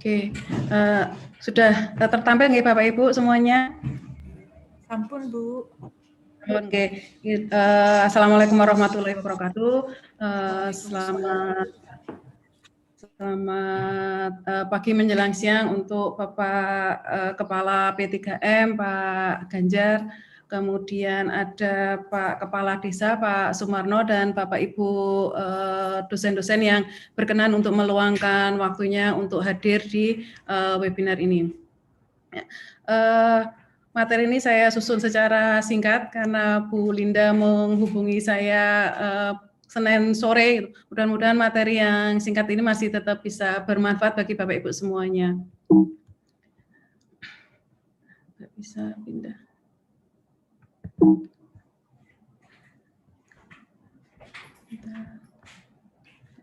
Oke, sudah tertampil nggih Bapak Ibu semuanya? Sampun Bu. Oke, Assalamualaikum warahmatullahi wabarakatuh. Selamat pagi menjelang siang untuk Bapak Kepala P3M Pak Ganjar, kemudian ada Pak Kepala Desa Pak Sumarno dan Bapak Ibu dosen-dosen yang berkenan untuk meluangkan waktunya untuk hadir di webinar ini. Ya. Materi ini saya susun secara singkat karena Bu Linda menghubungi saya Senin sore. Mudah-mudahan materi yang singkat ini masih tetap bisa bermanfaat bagi Bapak Ibu semuanya. Nggak bisa pindah.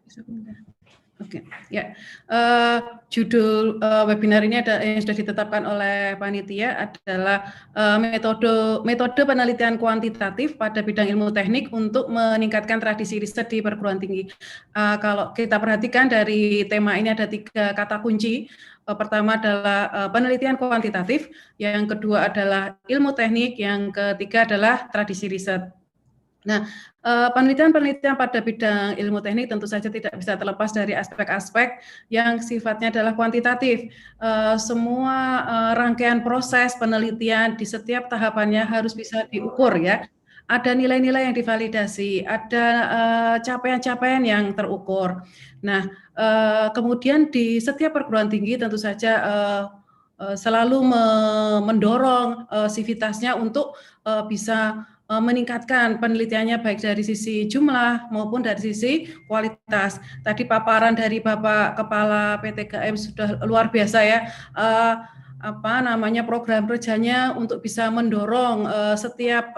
Bisa pindah. Oke, ya. Judul webinar ini yang sudah ditetapkan oleh panitia adalah metode penelitian kuantitatif pada bidang ilmu teknik untuk meningkatkan tradisi riset di perguruan tinggi. Kalau kita perhatikan dari tema ini ada 3 kata kunci. Pertama adalah penelitian kuantitatif, yang kedua adalah ilmu teknik, yang ketiga adalah tradisi riset. Nah, penelitian-penelitian pada bidang ilmu teknik tentu saja tidak bisa terlepas dari aspek-aspek yang sifatnya adalah kuantitatif. Semua rangkaian proses penelitian di setiap tahapannya harus bisa diukur ya. Ada nilai-nilai yang divalidasi, ada capaian-capaian yang terukur. Nah, kemudian di setiap perguruan tinggi tentu saja selalu mendorong sivitasnya untuk bisa meningkatkan penelitiannya baik dari sisi jumlah maupun dari sisi kualitas. Tadi paparan dari Bapak Kepala P3M sudah luar biasa ya. Program kerjanya untuk bisa mendorong setiap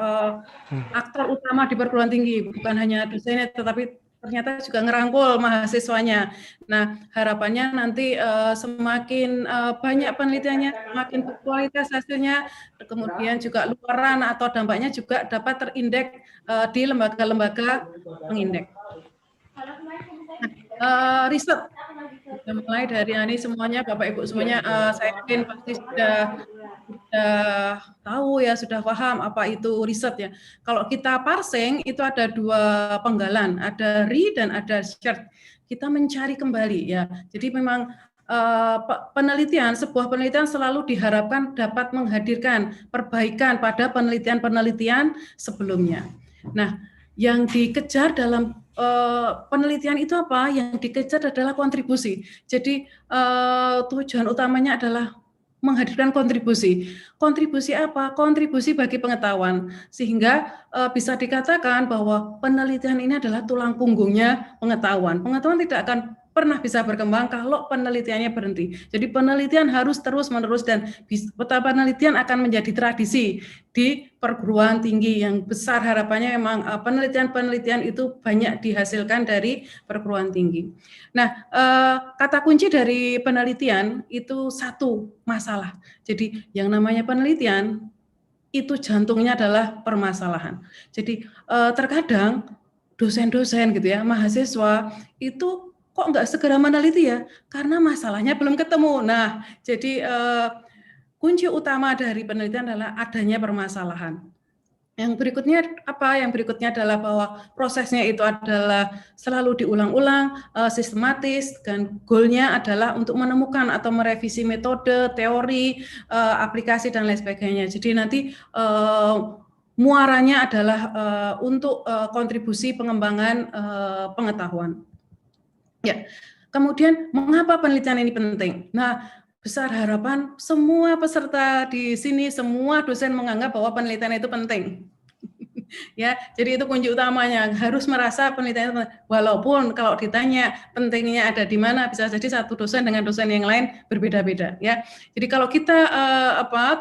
aktor utama di perguruan tinggi, bukan hanya dosennya tetapi ternyata juga ngerangkul mahasiswanya. Nah, harapannya nanti semakin banyak penelitiannya, semakin berkualitas hasilnya, kemudian juga luaran atau dampaknya juga dapat terindeks di lembaga-lembaga pengindeks. Riset, mulai dari ini semuanya, Bapak Ibu semuanya, saya yakin pasti sudah tahu ya, sudah paham apa itu riset ya. Kalau kita parsing itu ada 2 penggalan, ada re dan ada search. Kita mencari kembali ya. Jadi memang sebuah penelitian selalu diharapkan dapat menghadirkan perbaikan pada penelitian-penelitian sebelumnya. Nah, yang dikejar dalam penelitian itu apa? Yang dikejar adalah kontribusi. Jadi tujuan utamanya adalah menghadirkan kontribusi. Kontribusi apa? Kontribusi bagi pengetahuan. Sehingga bisa dikatakan bahwa penelitian ini adalah tulang punggungnya pengetahuan. Pengetahuan tidak akan pernah bisa berkembang kalau penelitiannya berhenti. Jadi penelitian harus terus-menerus dan penelitian akan menjadi tradisi di perguruan tinggi yang besar. Harapannya memang penelitian-penelitian itu banyak dihasilkan dari perguruan tinggi. Nah, kata kunci dari penelitian itu satu, masalah. Jadi yang namanya penelitian itu jantungnya adalah permasalahan. Jadi terkadang dosen-dosen gitu ya, mahasiswa itu kok nggak segera meneliti ya, karena masalahnya belum ketemu. Nah, jadi kunci utama dari penelitian adalah adanya permasalahan. Yang berikutnya apa? Yang berikutnya adalah bahwa prosesnya itu adalah selalu diulang-ulang, sistematis, dan goalnya adalah untuk menemukan atau merevisi metode, teori, aplikasi, dan lain sebagainya. Jadi nanti muaranya adalah untuk kontribusi pengembangan pengetahuan. Ya, kemudian mengapa penelitian ini penting? Nah, besar harapan semua peserta di sini, semua dosen menganggap bahwa penelitian itu penting. Ya, jadi itu kunci utamanya, harus merasa penelitian itu penting. Walaupun kalau ditanya pentingnya ada di mana, bisa jadi satu dosen dengan dosen yang lain berbeda-beda ya. Jadi kalau kita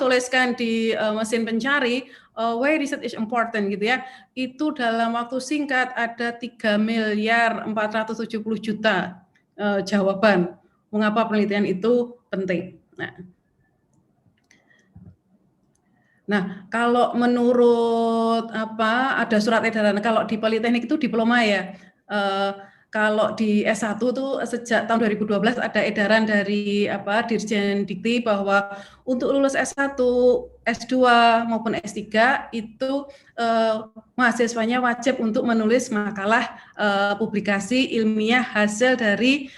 tuliskan di mesin pencari why research is important gitu ya, itu dalam waktu singkat ada 3.470.000.000 jawaban mengapa penelitian itu penting. Nah, kalau menurut ada surat edaran, kalau di Politeknik itu diploma ya, Kalau di S1 tuh sejak tahun 2012 ada edaran dari Dirjen Dikti bahwa untuk lulus S1, S2 maupun S3 itu mahasiswanya wajib untuk menulis makalah publikasi ilmiah hasil dari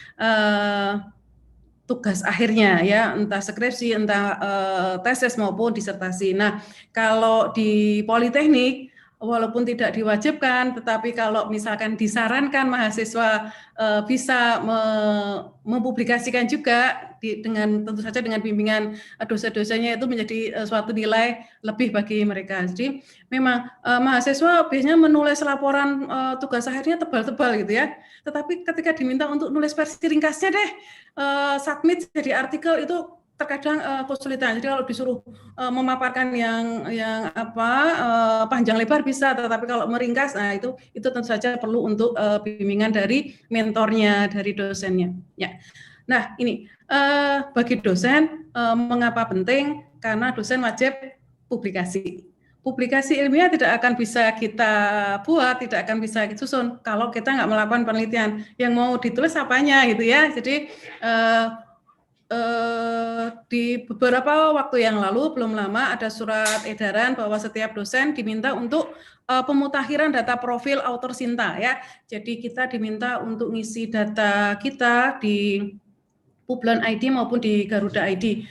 tugas akhirnya ya, entah skripsi, entah tesis maupun disertasi. Nah, kalau di Politeknik walaupun tidak diwajibkan, tetapi kalau misalkan disarankan mahasiswa bisa mempublikasikan juga dengan tentu saja dengan bimbingan dosen-dosennya, itu menjadi suatu nilai lebih bagi mereka. Jadi memang mahasiswa biasanya menulis laporan tugas akhirnya tebal-tebal gitu ya. Tetapi ketika diminta untuk nulis versi ringkasnya deh, submit jadi artikel, itu terkadang kesulitan. Jadi kalau disuruh memaparkan yang panjang lebar bisa, tetapi kalau meringkas, nah itu tentu saja perlu untuk bimbingan dari mentornya, dari dosennya. Ya. Nah ini bagi dosen mengapa penting? Karena dosen wajib publikasi. Publikasi ilmiah tidak akan bisa kita buat, tidak akan bisa disusun kalau kita nggak melakukan penelitian. Yang mau ditulis apanya gitu ya. Jadi di beberapa waktu yang lalu, belum lama, ada surat edaran bahwa setiap dosen diminta untuk pemutakhiran data profil author Sinta ya. Jadi kita diminta untuk ngisi data kita di Publan ID maupun di Garuda ID.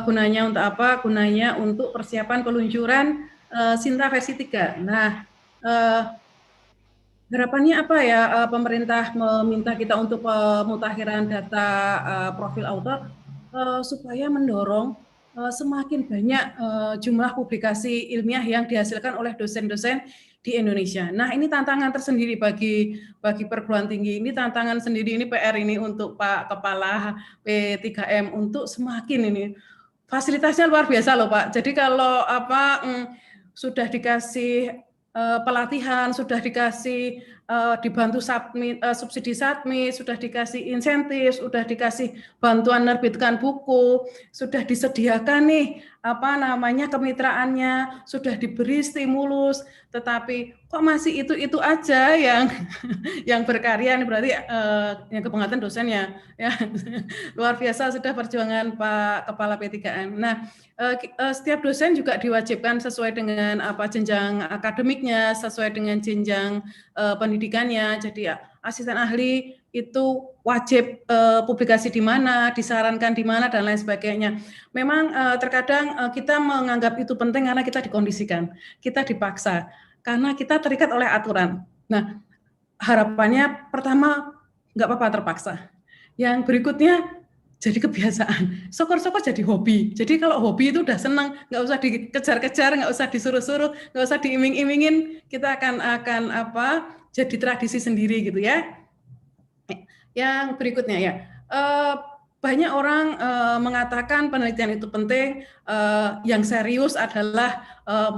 Gunanya untuk apa? Gunanya untuk persiapan peluncuran Sinta versi 3. Nah, harapannya apa ya, pemerintah meminta kita untuk pemutakhiran data profil author supaya mendorong semakin banyak jumlah publikasi ilmiah yang dihasilkan oleh dosen-dosen di Indonesia. Nah, ini tantangan tersendiri bagi perguruan tinggi. Ini tantangan sendiri, ini PR ini untuk Pak Kepala P3M untuk semakin ini. Fasilitasnya luar biasa loh Pak. Jadi kalau sudah dikasih pelatihan, sudah dikasih dibantu subsidi submit, sudah dikasih insentif, sudah dikasih bantuan menerbitkan buku, sudah disediakan nih kemitraannya, sudah diberi stimulus, tetapi kok masih itu aja yang berkarya. Ini berarti yang kepenghatian dosennya ya. Luar biasa sudah perjuangan Pak Kepala P3M. Nah, setiap dosen juga diwajibkan sesuai dengan jenjang akademiknya, sesuai dengan jenjang pendidikannya. Jadi asisten ahli itu wajib publikasi di mana, disarankan di mana, dan lain sebagainya. Memang terkadang kita menganggap itu penting karena kita dikondisikan, kita dipaksa, karena kita terikat oleh aturan. Nah, harapannya pertama nggak apa-apa terpaksa. Yang berikutnya jadi kebiasaan, syukur-syukur jadi hobi. Jadi kalau hobi itu udah senang, nggak usah dikejar-kejar, nggak usah disuruh-suruh, nggak usah diiming-imingin, kita akan jadi tradisi sendiri gitu ya. Yang berikutnya ya, banyak orang mengatakan penelitian itu penting, yang serius adalah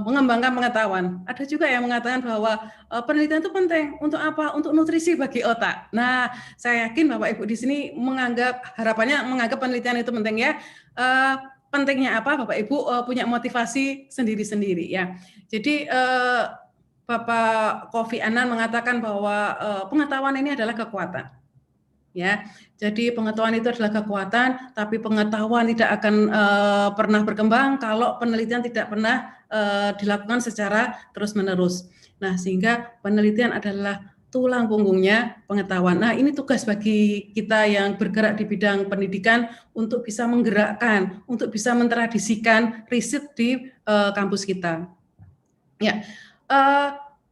mengembangkan pengetahuan. Ada juga yang mengatakan bahwa penelitian itu penting untuk apa? Untuk nutrisi bagi otak. Nah, saya yakin Bapak Ibu di sini harapannya menganggap penelitian itu penting ya. Pentingnya apa? Bapak Ibu punya motivasi sendiri-sendiri ya. Jadi Bapak Kofi Annan mengatakan bahwa pengetahuan ini adalah kekuatan. Ya, jadi pengetahuan itu adalah kekuatan, tapi pengetahuan tidak akan pernah berkembang kalau penelitian tidak pernah dilakukan secara terus-menerus. Nah, sehingga penelitian adalah tulang punggungnya pengetahuan. Nah, ini tugas bagi kita yang bergerak di bidang pendidikan untuk bisa menggerakkan, untuk bisa mentradisikan riset di kampus kita. Ya,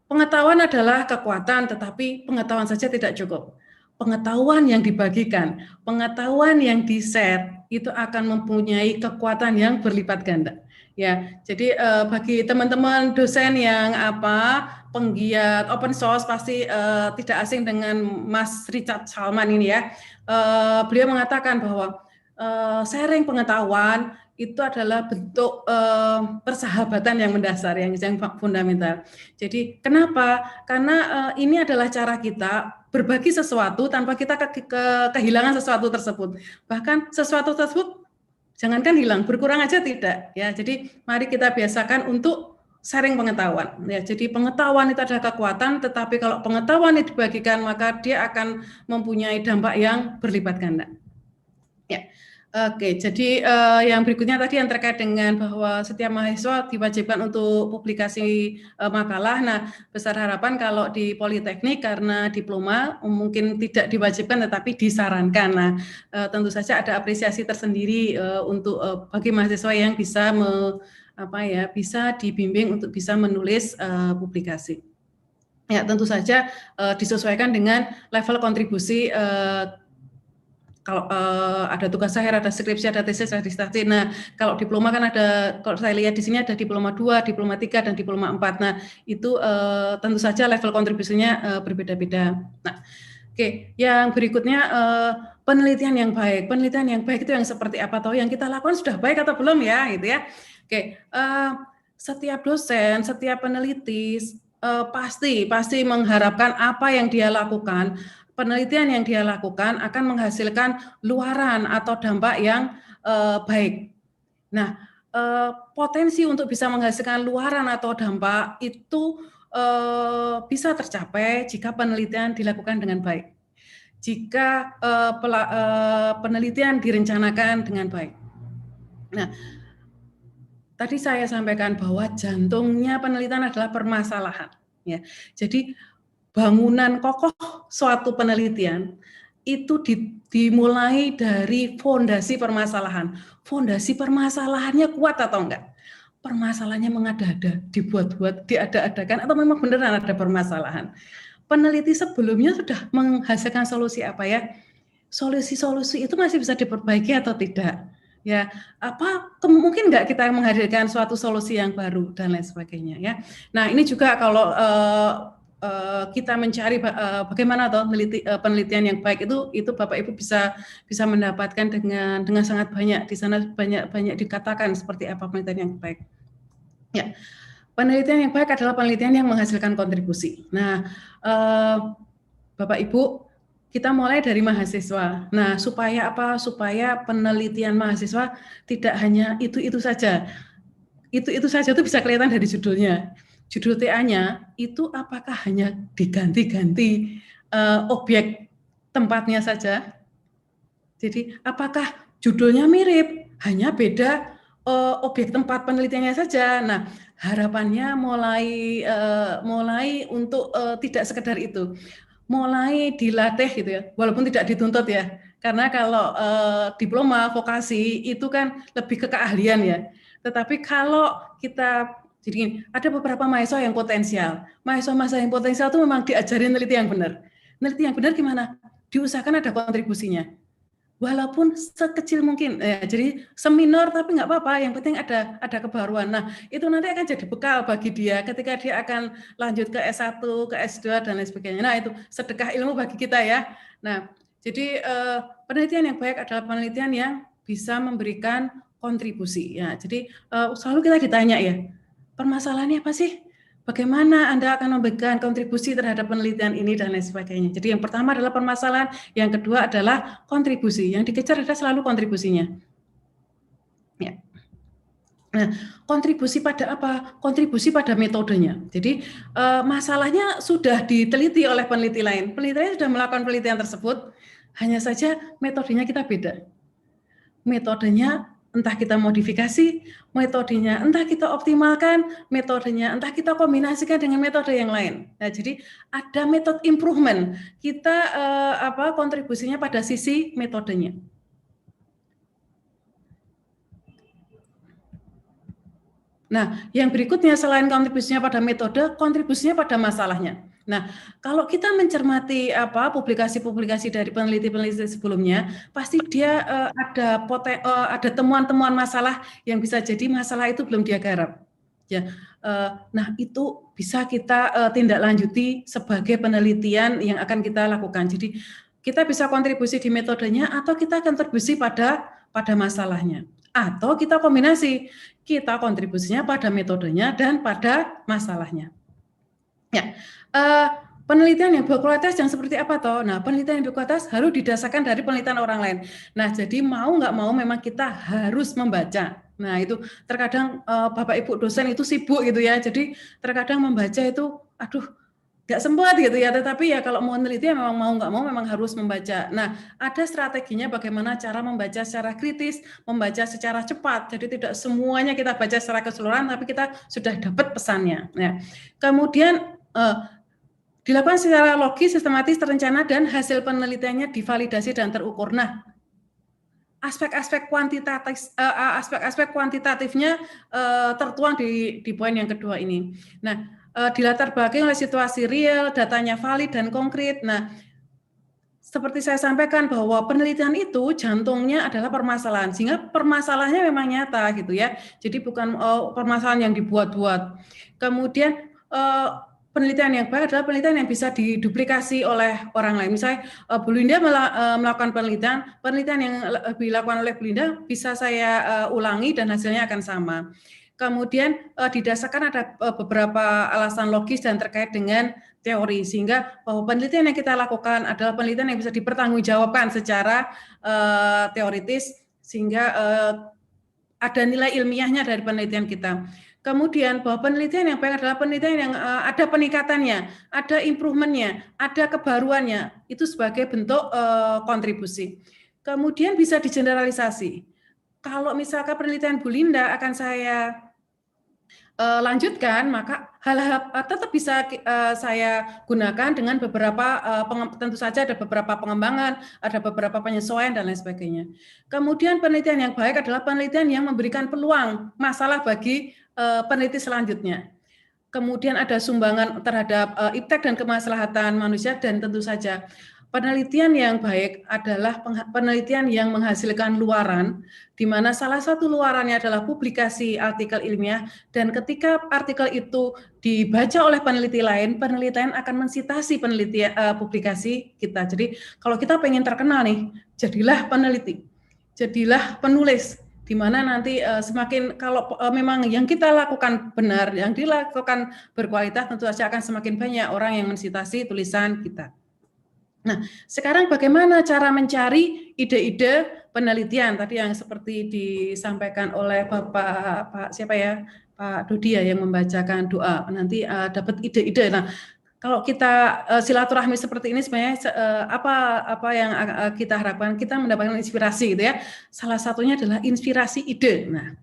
pengetahuan adalah kekuatan, tetapi pengetahuan saja tidak cukup. Pengetahuan yang dibagikan, pengetahuan yang di-share itu akan mempunyai kekuatan yang berlipat ganda. Ya, jadi bagi teman-teman dosen yang penggiat open source pasti tidak asing dengan Mas Richard Stallman ini ya. Beliau mengatakan bahwa sharing pengetahuan itu adalah bentuk persahabatan yang mendasar, yang fundamental. Jadi kenapa? Karena ini adalah cara kita berbagi sesuatu tanpa kita kehilangan sesuatu tersebut. Bahkan sesuatu tersebut jangankan hilang, berkurang aja tidak. Ya, jadi mari kita biasakan untuk sharing pengetahuan. Ya, jadi pengetahuan itu adalah kekuatan, tetapi kalau pengetahuan itu dibagikan maka dia akan mempunyai dampak yang berlipat ganda. Ya. Oke, jadi yang berikutnya tadi yang terkait dengan bahwa setiap mahasiswa diwajibkan untuk publikasi makalah. Nah, besar harapan kalau di Politeknik karena diploma mungkin tidak diwajibkan tetapi disarankan. Nah, tentu saja ada apresiasi tersendiri untuk bagi mahasiswa yang bisa bisa dibimbing untuk bisa menulis publikasi. Ya, tentu saja disesuaikan dengan level kontribusi kalau ada tugas akhir, ada skripsi, ada tesis, ada disertasi. Nah, kalau diploma kan ada, kalau saya lihat di sini ada diploma 2, diploma 3, dan diploma 4. Nah, itu tentu saja level kontribusinya berbeda-beda. Nah, oke, yang berikutnya penelitian yang baik. Penelitian yang baik itu yang seperti apa? Tahu yang kita lakukan sudah baik atau belum ya, gitu ya. Oke, setiap dosen, setiap peneliti pasti mengharapkan apa yang dia lakukan, penelitian yang dia lakukan akan menghasilkan luaran atau dampak yang baik. Nah, potensi untuk bisa menghasilkan luaran atau dampak itu bisa tercapai jika penelitian dilakukan dengan baik. Jika penelitian direncanakan dengan baik. Nah, tadi saya sampaikan bahwa jantungnya penelitian adalah permasalahan. Ya, jadi bangunan kokoh suatu penelitian itu dimulai dari fondasi permasalahan. Fondasi permasalahannya kuat atau enggak? Permasalahannya mengada-ada, dibuat-buat, diada-adakan, atau memang beneran ada permasalahan. Peneliti sebelumnya sudah menghasilkan solusi apa ya? Solusi-solusi itu masih bisa diperbaiki atau tidak? Ya, mungkin nggak kita menghadirkan suatu solusi yang baru dan lain sebagainya ya. Nah, ini juga kalau kita mencari bagaimana penelitian yang baik itu Bapak Ibu bisa mendapatkan dengan sangat banyak di sana, banyak dikatakan seperti apa penelitian yang baik. Ya, penelitian yang baik adalah penelitian yang menghasilkan kontribusi. Nah, Bapak Ibu, kita mulai dari mahasiswa. Nah, supaya apa? Supaya penelitian mahasiswa tidak hanya itu saja. Itu saja itu bisa kelihatan dari judulnya. Judul TA-nya itu apakah hanya diganti-ganti objek tempatnya saja? Jadi, apakah judulnya mirip, hanya beda objek tempat penelitiannya saja? Nah, harapannya mulai untuk tidak sekedar itu. Mulai dilatih gitu ya, walaupun tidak dituntut ya, karena kalau diploma vokasi itu kan lebih ke keahlian ya. Tetapi kalau kita jadi ada beberapa mahasiswa yang potensial, mahasiswa yang potensial itu memang diajarin neliti yang benar. Neliti yang benar gimana? Diusahakan ada kontribusinya, walaupun sekecil mungkin. Jadi seminor tapi nggak apa-apa, yang penting ada kebaruan. Nah, itu nanti akan jadi bekal bagi dia ketika dia akan lanjut ke S1, ke S2 dan lain sebagainya. Nah, itu sedekah ilmu bagi kita ya. Nah, jadi penelitian yang baik adalah penelitian yang bisa memberikan kontribusi ya. Jadi selalu kita ditanya ya, permasalahannya apa sih? Bagaimana Anda akan memberikan kontribusi terhadap penelitian ini dan lain sebagainya. Jadi yang pertama adalah permasalahan, yang kedua adalah kontribusi. Yang dikejar adalah selalu kontribusinya. Ya. Nah, kontribusi pada apa? Kontribusi pada metodenya. Jadi masalahnya sudah diteliti oleh peneliti lain. Peneliti lain sudah melakukan penelitian tersebut, hanya saja metodenya kita beda. Metodenya entah kita modifikasi, metodenya entah kita optimalkan, metodenya entah kita kombinasikan dengan metode yang lain. Nah, jadi ada metode improvement. Kita kontribusinya pada sisi metodenya. Nah, yang berikutnya selain kontribusinya pada metode, kontribusinya pada masalahnya. Nah, kalau kita mencermati publikasi-publikasi dari peneliti-peneliti sebelumnya, pasti dia ada temuan-temuan masalah yang bisa jadi masalah itu belum dia garap. Ya, nah itu bisa kita tindak lanjuti sebagai penelitian yang akan kita lakukan. Jadi kita bisa kontribusi di metodenya atau kita kontribusi pada masalahnya. Atau kita kombinasi, kita kontribusinya pada metodenya dan pada masalahnya. Ya, penelitian yang berkualitas yang seperti apa toh? Nah, penelitian yang berkualitas harus didasarkan dari penelitian orang lain. Nah, jadi mau nggak mau memang kita harus membaca Nah, itu terkadang Bapak Ibu dosen itu sibuk gitu ya. Jadi terkadang membaca itu aduh nggak sempat gitu ya, tetapi ya kalau mau meneliti ya memang mau nggak mau memang harus membaca. Nah, ada strateginya bagaimana cara membaca secara kritis, membaca secara cepat. Jadi tidak semuanya kita baca secara keseluruhan, tapi kita sudah dapat pesannya. Nah, kemudian dilakukan secara logis, sistematis, terencana, dan hasil penelitiannya divalidasi dan terukur. Nah, aspek-aspek kuantitatifnya tertuang di poin yang kedua ini. Nah, dilatar belakangi oleh situasi real, datanya valid dan konkret. Nah, seperti saya sampaikan bahwa penelitian itu jantungnya adalah permasalahan, sehingga permasalahannya memang nyata gitu ya. Jadi bukan permasalahan yang dibuat-buat. Kemudian penelitian yang baik adalah penelitian yang bisa diduplikasi oleh orang lain. Misalnya Bu Linda melakukan penelitian yang dilakukan oleh Bu Linda bisa saya ulangi dan hasilnya akan sama. Kemudian didasarkan ada beberapa alasan logis dan terkait dengan teori, sehingga bahwa penelitian yang kita lakukan adalah penelitian yang bisa dipertanggungjawabkan secara teoritis, sehingga ada nilai ilmiahnya dari penelitian kita. Kemudian bahwa penelitian yang baik adalah penelitian yang ada peningkatannya, ada improvementnya, ada kebaruannya, itu sebagai bentuk kontribusi. Kemudian bisa digeneralisasi. Kalau misalkan penelitian Bu Linda akan saya lanjutkan, maka hal-hal tetap bisa saya gunakan dengan beberapa, tentu saja ada beberapa pengembangan, ada beberapa penyesuaian dan lain sebagainya. Kemudian penelitian yang baik adalah penelitian yang memberikan peluang masalah bagi peneliti selanjutnya. Kemudian ada sumbangan terhadap iptek dan kemaslahatan manusia, dan tentu saja penelitian yang baik adalah penelitian yang menghasilkan luaran, di mana salah satu luarannya adalah publikasi artikel ilmiah, dan ketika artikel itu dibaca oleh peneliti lain, penelitian akan mensitasi publikasi kita. Jadi kalau kita pengen terkenal nih, jadilah peneliti, jadilah penulis, di mana nanti semakin kalau memang yang kita lakukan benar, yang dilakukan berkualitas, tentu saja akan semakin banyak orang yang mensitasi tulisan kita. Nah, sekarang bagaimana cara mencari ide-ide penelitian tadi yang seperti disampaikan oleh Pak siapa ya, Pak Dodi ya, yang membacakan doa, nanti dapat ide-ide. Nah, kalau kita silaturahmi seperti ini sebenarnya apa yang kita harapkan, kita mendapatkan inspirasi gitu ya. Salah satunya adalah inspirasi ide. Nah,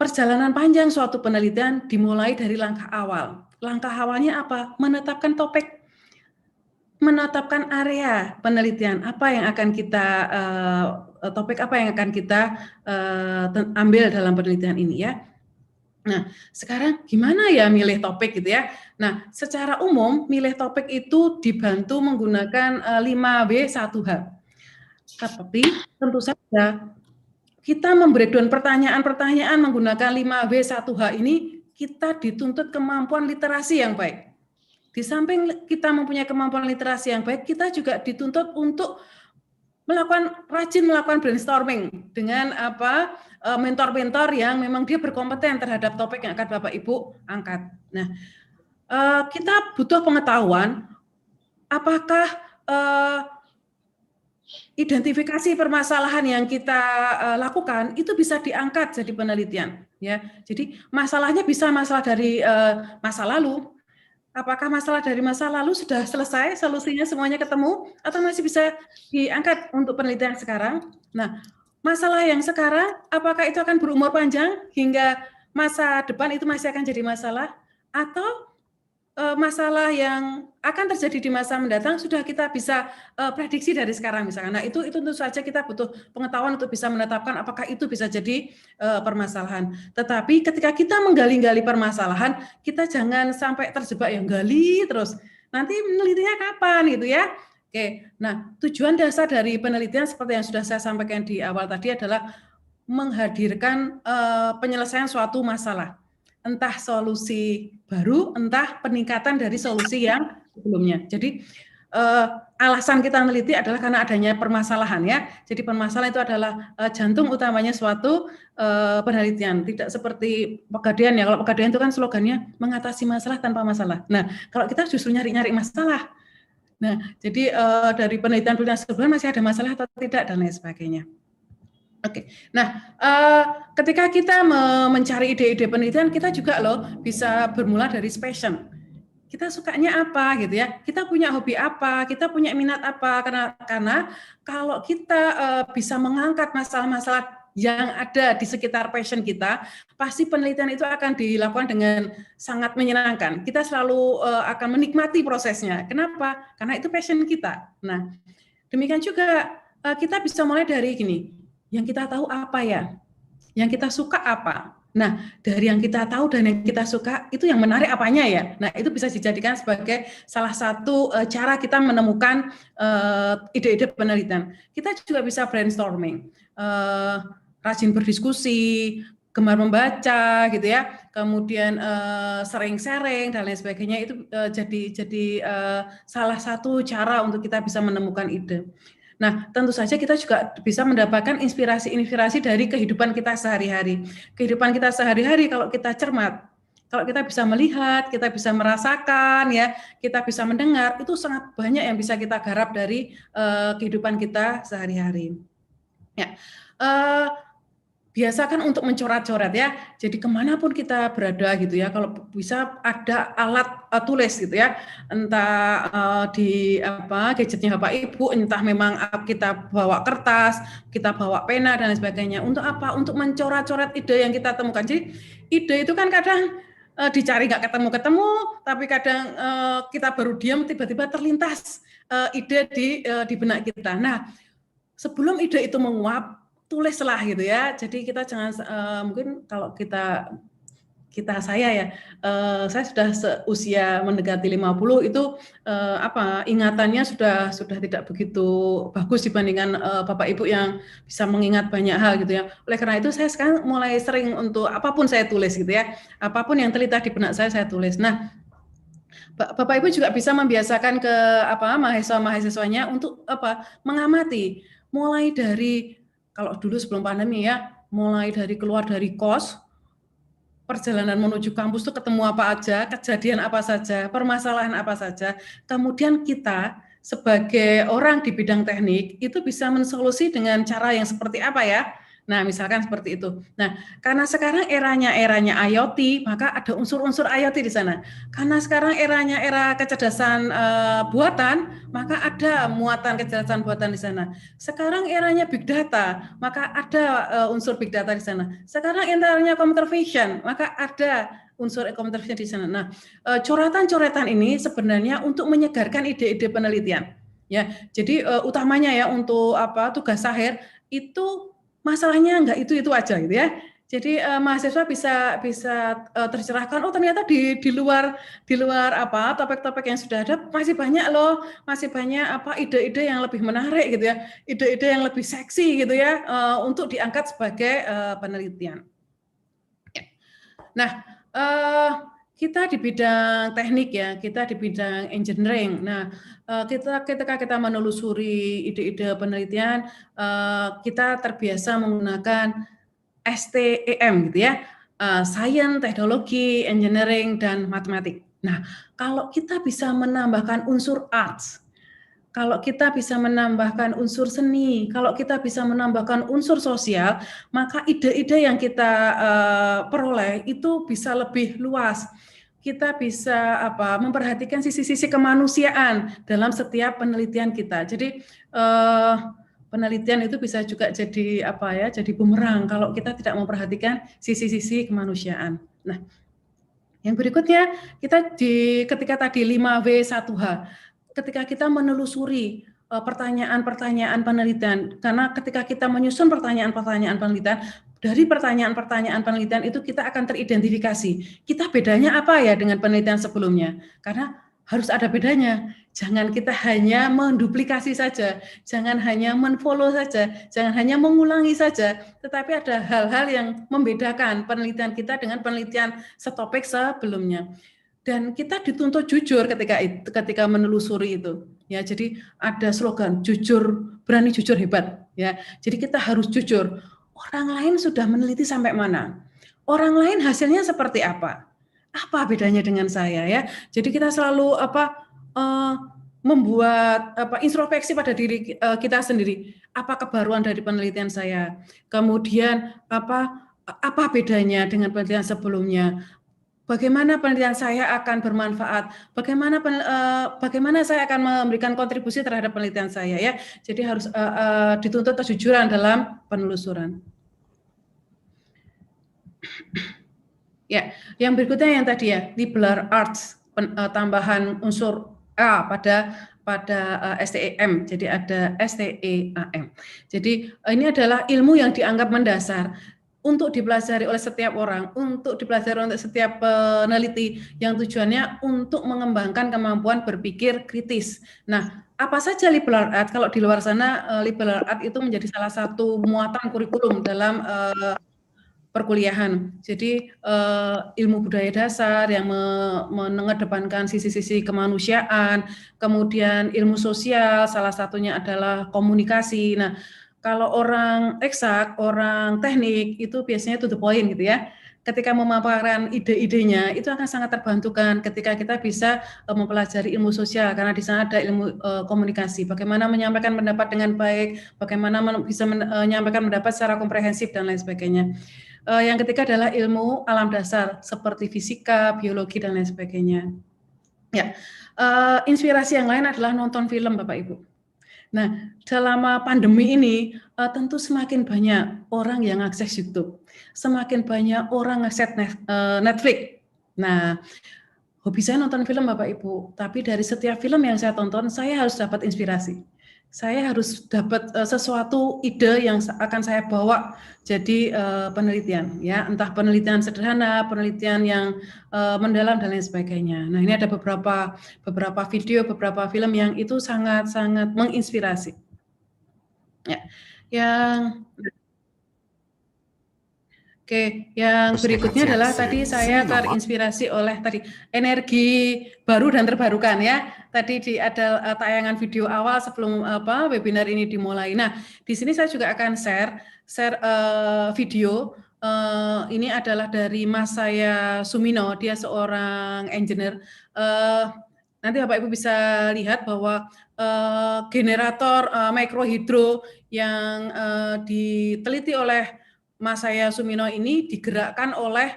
perjalanan panjang suatu penelitian dimulai dari langkah awal. Langkah awalnya apa? Menetapkan topik, menetapkan area penelitian, apa yang akan kita topik apa yang akan kita ambil dalam penelitian ini ya. Nah, sekarang gimana ya milih topik gitu ya. Nah, secara umum milih topik itu dibantu menggunakan 5W1H. Tapi tentu saja kita membreakdown pertanyaan-pertanyaan menggunakan 5W1H ini, kita dituntut kemampuan literasi yang baik. Di samping kita mempunyai kemampuan literasi yang baik, kita juga dituntut untuk rajin melakukan brainstorming dengan mentor-mentor yang memang dia berkompeten terhadap topik yang akan Bapak Ibu angkat. Nah, kita butuh pengetahuan apakah identifikasi permasalahan yang kita lakukan itu bisa diangkat jadi penelitian, ya. Jadi masalahnya bisa masalah dari masa lalu. Apakah masalah dari masa lalu sudah selesai, solusinya semuanya ketemu, atau masih bisa diangkat untuk penelitian sekarang? Nah, masalah yang sekarang, apakah itu akan berumur panjang hingga masa depan itu masih akan jadi masalah? Atau masalah yang akan terjadi di masa mendatang sudah kita bisa prediksi dari sekarang misalkan. Nah, itu tentu saja kita butuh pengetahuan untuk bisa menetapkan apakah itu bisa jadi permasalahan. Tetapi ketika kita menggali-gali permasalahan, kita jangan sampai terjebak yang gali terus. Nanti menelitinya kapan gitu ya. Oke. Nah, tujuan dasar dari penelitian seperti yang sudah saya sampaikan di awal tadi adalah menghadirkan penyelesaian suatu masalah. Entah solusi baru, entah peningkatan dari solusi yang sebelumnya. Jadi alasan kita meneliti adalah karena adanya permasalahan ya. Jadi permasalahan itu adalah jantung utamanya suatu penelitian. Tidak seperti Pegadaian ya. Kalau Pegadaian itu kan slogannya mengatasi masalah tanpa masalah. Nah, kalau kita justru nyari-nyari masalah. Nah, jadi dari penelitian sebelumnya masih ada masalah atau tidak dan lain sebagainya. Oke. Nah, ketika kita mencari ide-ide penelitian, kita juga loh bisa bermula dari passion. Kita sukanya apa gitu ya? Kita punya hobi apa? Kita punya minat apa? Karena kalau kita bisa mengangkat masalah-masalah yang ada di sekitar passion kita, pasti penelitian itu akan dilakukan dengan sangat menyenangkan. Kita selalu akan menikmati prosesnya. Kenapa? Karena itu passion kita. Nah, demikian juga kita bisa mulai dari gini, yang kita tahu apa ya? Yang kita suka apa? Nah, dari yang kita tahu dan yang kita suka, itu yang menarik apanya ya? Nah, itu bisa dijadikan sebagai salah satu cara kita menemukan ide-ide penelitian. Kita juga bisa brainstorming, rajin berdiskusi, gemar membaca gitu ya, kemudian sering sharing dan lain sebagainya, itu jadi salah satu cara untuk kita bisa menemukan ide. Nah, tentu saja kita juga bisa mendapatkan inspirasi-inspirasi dari kehidupan kita sehari-hari. Kehidupan kita sehari-hari kalau kita cermat, kalau kita bisa melihat, kita bisa merasakan, ya, kita bisa mendengar, itu sangat banyak yang bisa kita garap dari kehidupan kita sehari-hari. Ya, biasakan untuk mencoret-coret ya. Jadi kemanapun kita berada gitu ya, kalau bisa ada alat tulis gitu ya, entah di gadgetnya Bapak Ibu, entah memang kita bawa kertas, kita bawa pena dan lain sebagainya. Untuk apa? Untuk mencoret-coret ide yang kita temukan. Jadi ide itu kan kadang dicari nggak ketemu-ketemu, tapi kadang kita baru diam tiba-tiba terlintas ide di benak kita. Nah, sebelum ide itu menguap, tulislah gitu ya. Jadi kita jangan mungkin kalau saya ya, saya sudah seusia mendekati 50 itu ingatannya sudah tidak begitu bagus dibandingkan Bapak Ibu yang bisa mengingat banyak hal gitu ya. Oleh karena itu saya sekarang mulai sering untuk apapun saya tulis gitu ya. Apapun yang terlintas di benak saya tulis. Nah, Bapak Ibu juga bisa membiasakan ke mahasiswa-mahasiswanya untuk mengamati, mulai dari kalau dulu sebelum pandemi ya, mulai dari keluar dari kos, perjalanan menuju kampus itu ketemu apa aja, kejadian apa saja, permasalahan apa saja. Kemudian kita sebagai orang di bidang teknik itu bisa mensolusi dengan cara yang seperti apa ya? Nah, misalkan seperti itu. Nah, karena sekarang eranya IoT, maka ada unsur-unsur IoT di sana. Karena sekarang era kecerdasan buatan, maka ada muatan kecerdasan buatan di sana. Sekarang eranya big data, maka ada unsur big data di sana. Sekarang eranya computer vision, maka ada unsur computer vision di sana. Nah, coretan-coretan ini sebenarnya untuk menyegarkan ide-ide penelitian. Ya, jadi utamanya ya untuk tugas akhir itu masalahnya enggak itu aja gitu ya. Jadi mahasiswa bisa tercerahkan, oh ternyata di luar topik-topik yang sudah ada masih banyak loh, masih banyak ide-ide yang lebih menarik gitu ya, ide-ide yang lebih seksi gitu ya untuk diangkat sebagai penelitian. Nah, kita di bidang teknik ya, kita di bidang engineering. Nah, ketika kita menelusuri ide-ide penelitian, kita terbiasa menggunakan STEM gitu ya, Science, Teknologi, Engineering, dan Matematik. Nah, kalau kita bisa menambahkan unsur arts, kalau kita bisa menambahkan unsur seni, kalau kita bisa menambahkan unsur sosial, maka ide-ide yang kita peroleh itu bisa lebih luas. Kita bisa memperhatikan sisi-sisi kemanusiaan dalam setiap penelitian kita. Jadi penelitian itu bisa juga jadi jadi bumerang kalau kita tidak memperhatikan sisi-sisi kemanusiaan. Nah, yang berikutnya kita ketika tadi 5W1H, ketika kita menelusuri pertanyaan-pertanyaan penelitian, karena ketika kita menyusun pertanyaan-pertanyaan penelitian, dari pertanyaan-pertanyaan penelitian itu kita akan teridentifikasi. Kita bedanya apa ya dengan penelitian sebelumnya? Karena harus ada bedanya. Jangan kita hanya menduplikasi saja, jangan hanya menfollow saja, jangan hanya mengulangi saja, tetapi ada hal-hal yang membedakan penelitian kita dengan penelitian setopik sebelumnya. Dan kita dituntut jujur ketika menelusuri itu. Ya, jadi ada slogan jujur, berani jujur hebat. Ya, jadi kita harus jujur. Orang lain sudah meneliti sampai mana? Orang lain hasilnya seperti apa? Apa bedanya dengan saya ya? Jadi kita selalu membuat introspeksi pada diri kita sendiri. Apa kebaruan dari penelitian saya? Kemudian apa bedanya dengan penelitian sebelumnya? Bagaimana penelitian saya akan bermanfaat? Bagaimana saya akan memberikan kontribusi terhadap penelitian saya ya? Jadi harus dituntut kejujuran dalam penelusuran. Ya, yang berikutnya yang tadi ya, liberal arts, tambahan unsur A pada STEM, jadi ada STEAM. Jadi ini adalah ilmu yang dianggap mendasar untuk dipelajari oleh setiap orang, untuk dipelajari oleh setiap peneliti yang tujuannya untuk mengembangkan kemampuan berpikir kritis. Nah, apa saja liberal art? Kalau di luar sana liberal art itu menjadi salah satu muatan kurikulum dalam perkuliahan. Jadi ilmu budaya dasar yang mengedepankan sisi-sisi kemanusiaan, kemudian ilmu sosial, salah satunya adalah komunikasi. Nah, kalau orang eksak, orang teknik itu biasanya to the point gitu ya. Ketika memaparkan ide-idenya itu akan sangat terbantukan ketika kita bisa mempelajari ilmu sosial karena di sana ada ilmu komunikasi. Bagaimana menyampaikan pendapat dengan baik, bagaimana bisa menyampaikan pendapat secara komprehensif dan lain sebagainya. Yang ketiga adalah ilmu alam dasar seperti fisika, biologi dan lain sebagainya. Ya, inspirasi yang lain adalah nonton film, Bapak Ibu. Nah, selama pandemi ini tentu semakin banyak orang yang akses YouTube, semakin banyak orang akses Netflix. Nah, hobi saya nonton film, Bapak Ibu, tapi dari setiap film yang saya tonton, saya harus dapat inspirasi. Saya harus dapat sesuatu ide yang akan saya bawa jadi penelitian, ya, entah penelitian sederhana, penelitian yang mendalam dan lain sebagainya. Nah, ini ada beberapa video, beberapa film yang itu sangat-sangat menginspirasi. Ya, Oke, yang berikutnya adalah tadi saya terinspirasi oleh tadi energi baru dan terbarukan ya. Tadi ada tayangan video awal sebelum webinar ini dimulai. Nah, di sini saya juga akan share video. Ini adalah dari Mas saya Sumino, dia seorang engineer. Nanti Bapak Ibu bisa lihat bahwa generator mikrohidro yang diteliti oleh Mas saya Sumino ini digerakkan oleh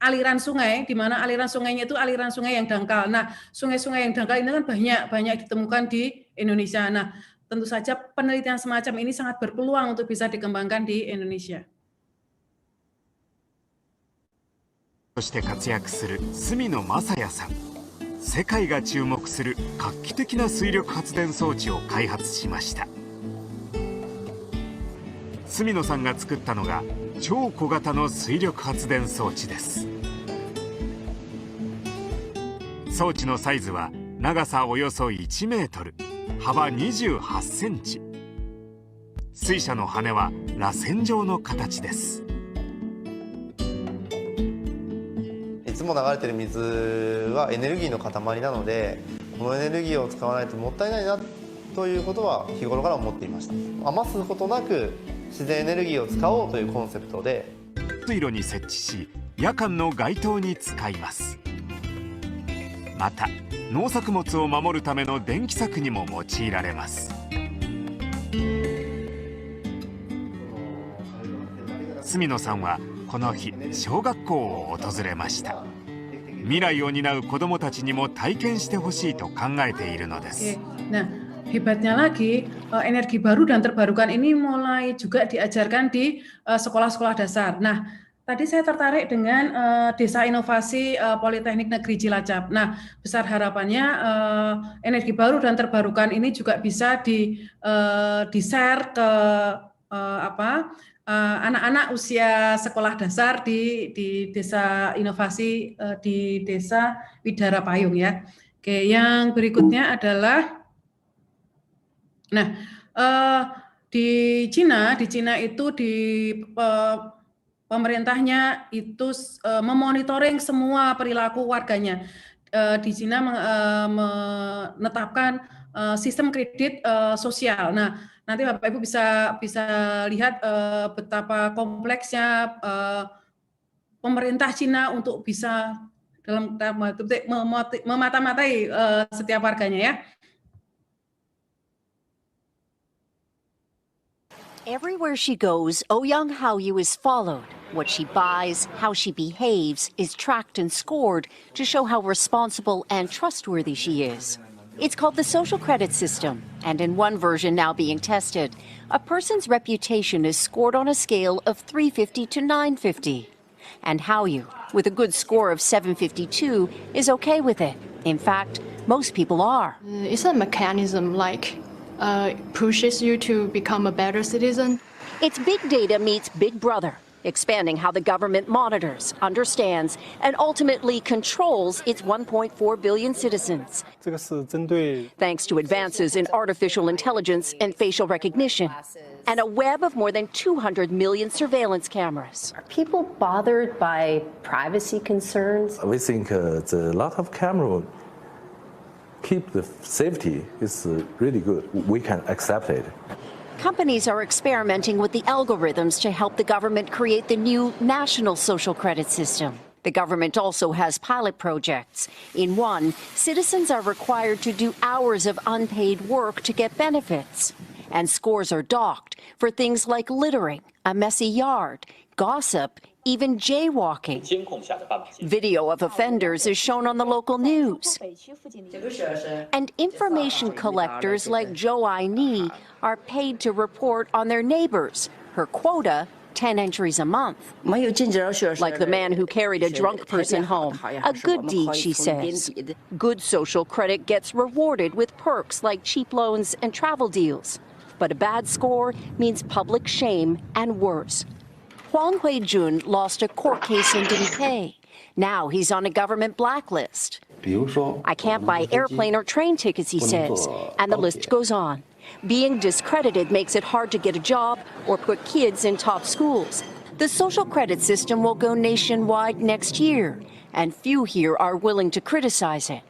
aliran sungai, di mana aliran sungainya itu aliran sungai yang dangkal. Nah, sungai-sungai yang dangkal ini kan banyak ditemukan di Indonesia. Nah, tentu saja penelitian semacam ini sangat berpeluang untuk bisa dikembangkan di Indonesia. として活躍する住野正也さん。世界が注目する画期的な水力発電装置を開発しました。住野さんが作ったのが超小型の水力発電装置です。装置のサイズは長さおよそ1メートル、幅28センチ。水車の羽は螺旋状の形です。いつも流れてる水はエネルギーの塊なので、このエネルギーを使わないともったいないなということは日頃から思っていました。余すことなく自然エネルギーを使おうというコンセプトで水路に設置し、夜間の街灯に使います。また農作物を守るための電気柵にも用いられます。住野さんはこの日小学校を訪れました。未来を担う子どもたちにも体験してほしいと考えているのです。Hebatnya lagi, energi baru dan terbarukan ini mulai juga diajarkan di sekolah-sekolah dasar. Nah, tadi saya tertarik dengan Desa Inovasi Politeknik Negeri Cilacap. Nah, besar harapannya energi baru dan terbarukan ini juga bisa di-share ke anak-anak usia sekolah dasar di Desa Inovasi di Desa Widara Payung ya. Oke, yang berikutnya adalah di Cina itu di pemerintahnya itu memonitoring semua perilaku warganya. Di Cina menetapkan sistem kredit sosial. Nah, nanti Bapak Ibu bisa lihat betapa kompleksnya pemerintah Cina untuk bisa dalam tanda petik memata-matai setiap warganya ya. Everywhere she goes, Oh-young Hao-yu is followed. What she buys, how she behaves, is tracked and scored to show how responsible and trustworthy she is. It's called the social credit system, and in one version now being tested, a person's reputation is scored on a scale of 350 to 950. And Hao-yu, with a good score of 752, is okay with it. In fact, most people are. It's a mechanism like pushes you to become a better citizen. It's big data meets Big Brother, expanding how the government monitors, understands, and ultimately controls its 1.4 billion citizens. 这个是针对 Thanks to advances in artificial intelligence and facial recognition, and a web of more than 200 million surveillance cameras. Are people bothered by privacy concerns? We think the lot of camera keep the safety is really good. We can accept it. Companies are experimenting with the algorithms to help the government create the new national social credit system. The government also has pilot projects. In one, citizens are required to do hours of unpaid work to get benefits. And scores are docked for things like littering, a messy yard, gossip, even jaywalking. Video of offenders is shown on the local news. And information collectors like Zhou Aini are paid to report on their neighbors. Her quota, 10 entries a month. Like the man who carried a drunk person home. A good deed, she says. Good social credit gets rewarded with perks like cheap loans and travel deals. But a bad score means public shame and worse. Huang Huijun lost a court case and didn't pay. Now he's on a government blacklist. I can't buy airplane or train tickets, he says, and the list goes on. Being discredited makes it hard to get a job or put kids in top schools. The social credit system will go nationwide next year, and few here are willing to criticize it,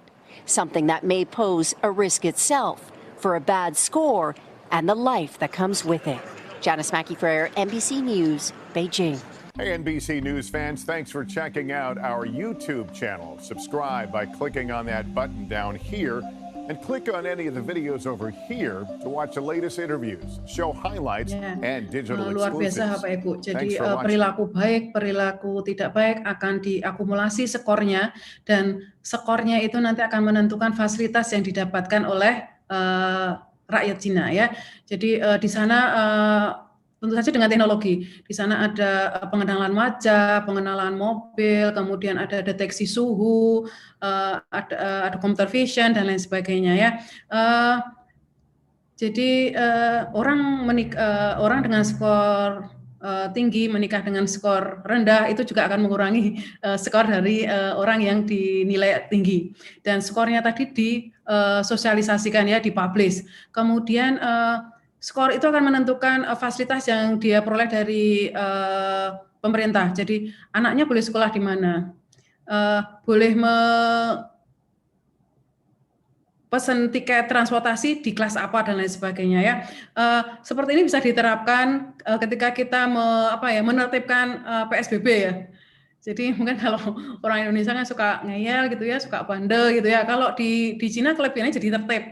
something that may pose a risk itself for a bad score and the life that comes with it. Janice Mackey-Frere, NBC News, Beijing. Hey, NBC News fans, thanks for checking out our YouTube channel. Subscribe by clicking on that button down here and click on any of the videos over here to watch the latest interviews, show highlights, and digital luar biasa exclusives. Bapak Ibu. Jadi Thanks for watching. perilaku baik, perilaku tidak baik akan diakumulasi skornya, dan skornya itu nanti akan menentukan fasilitas yang didapatkan oleh rakyat Cina ya. Jadi di sana tentu saja dengan teknologi. Di sana ada pengenalan wajah, pengenalan mobil, kemudian ada deteksi suhu, ada computer vision dan lain sebagainya ya. Jadi orang dengan skor tinggi menikah dengan skor rendah itu juga akan mengurangi skor dari orang yang dinilai tinggi. Dan skornya tadi disosialisasikan ya, dipublish. Kemudian skor itu akan menentukan fasilitas yang dia peroleh dari pemerintah. Jadi anaknya boleh sekolah di mana, boleh pesan tiket transportasi di kelas apa dan lain sebagainya ya. Seperti ini bisa diterapkan ketika kita menertibkan PSBB ya. Jadi mungkin kalau orang Indonesia kan suka ngeyel gitu ya, suka bandel gitu ya. Kalau di Cina kelebihannya jadi tertib.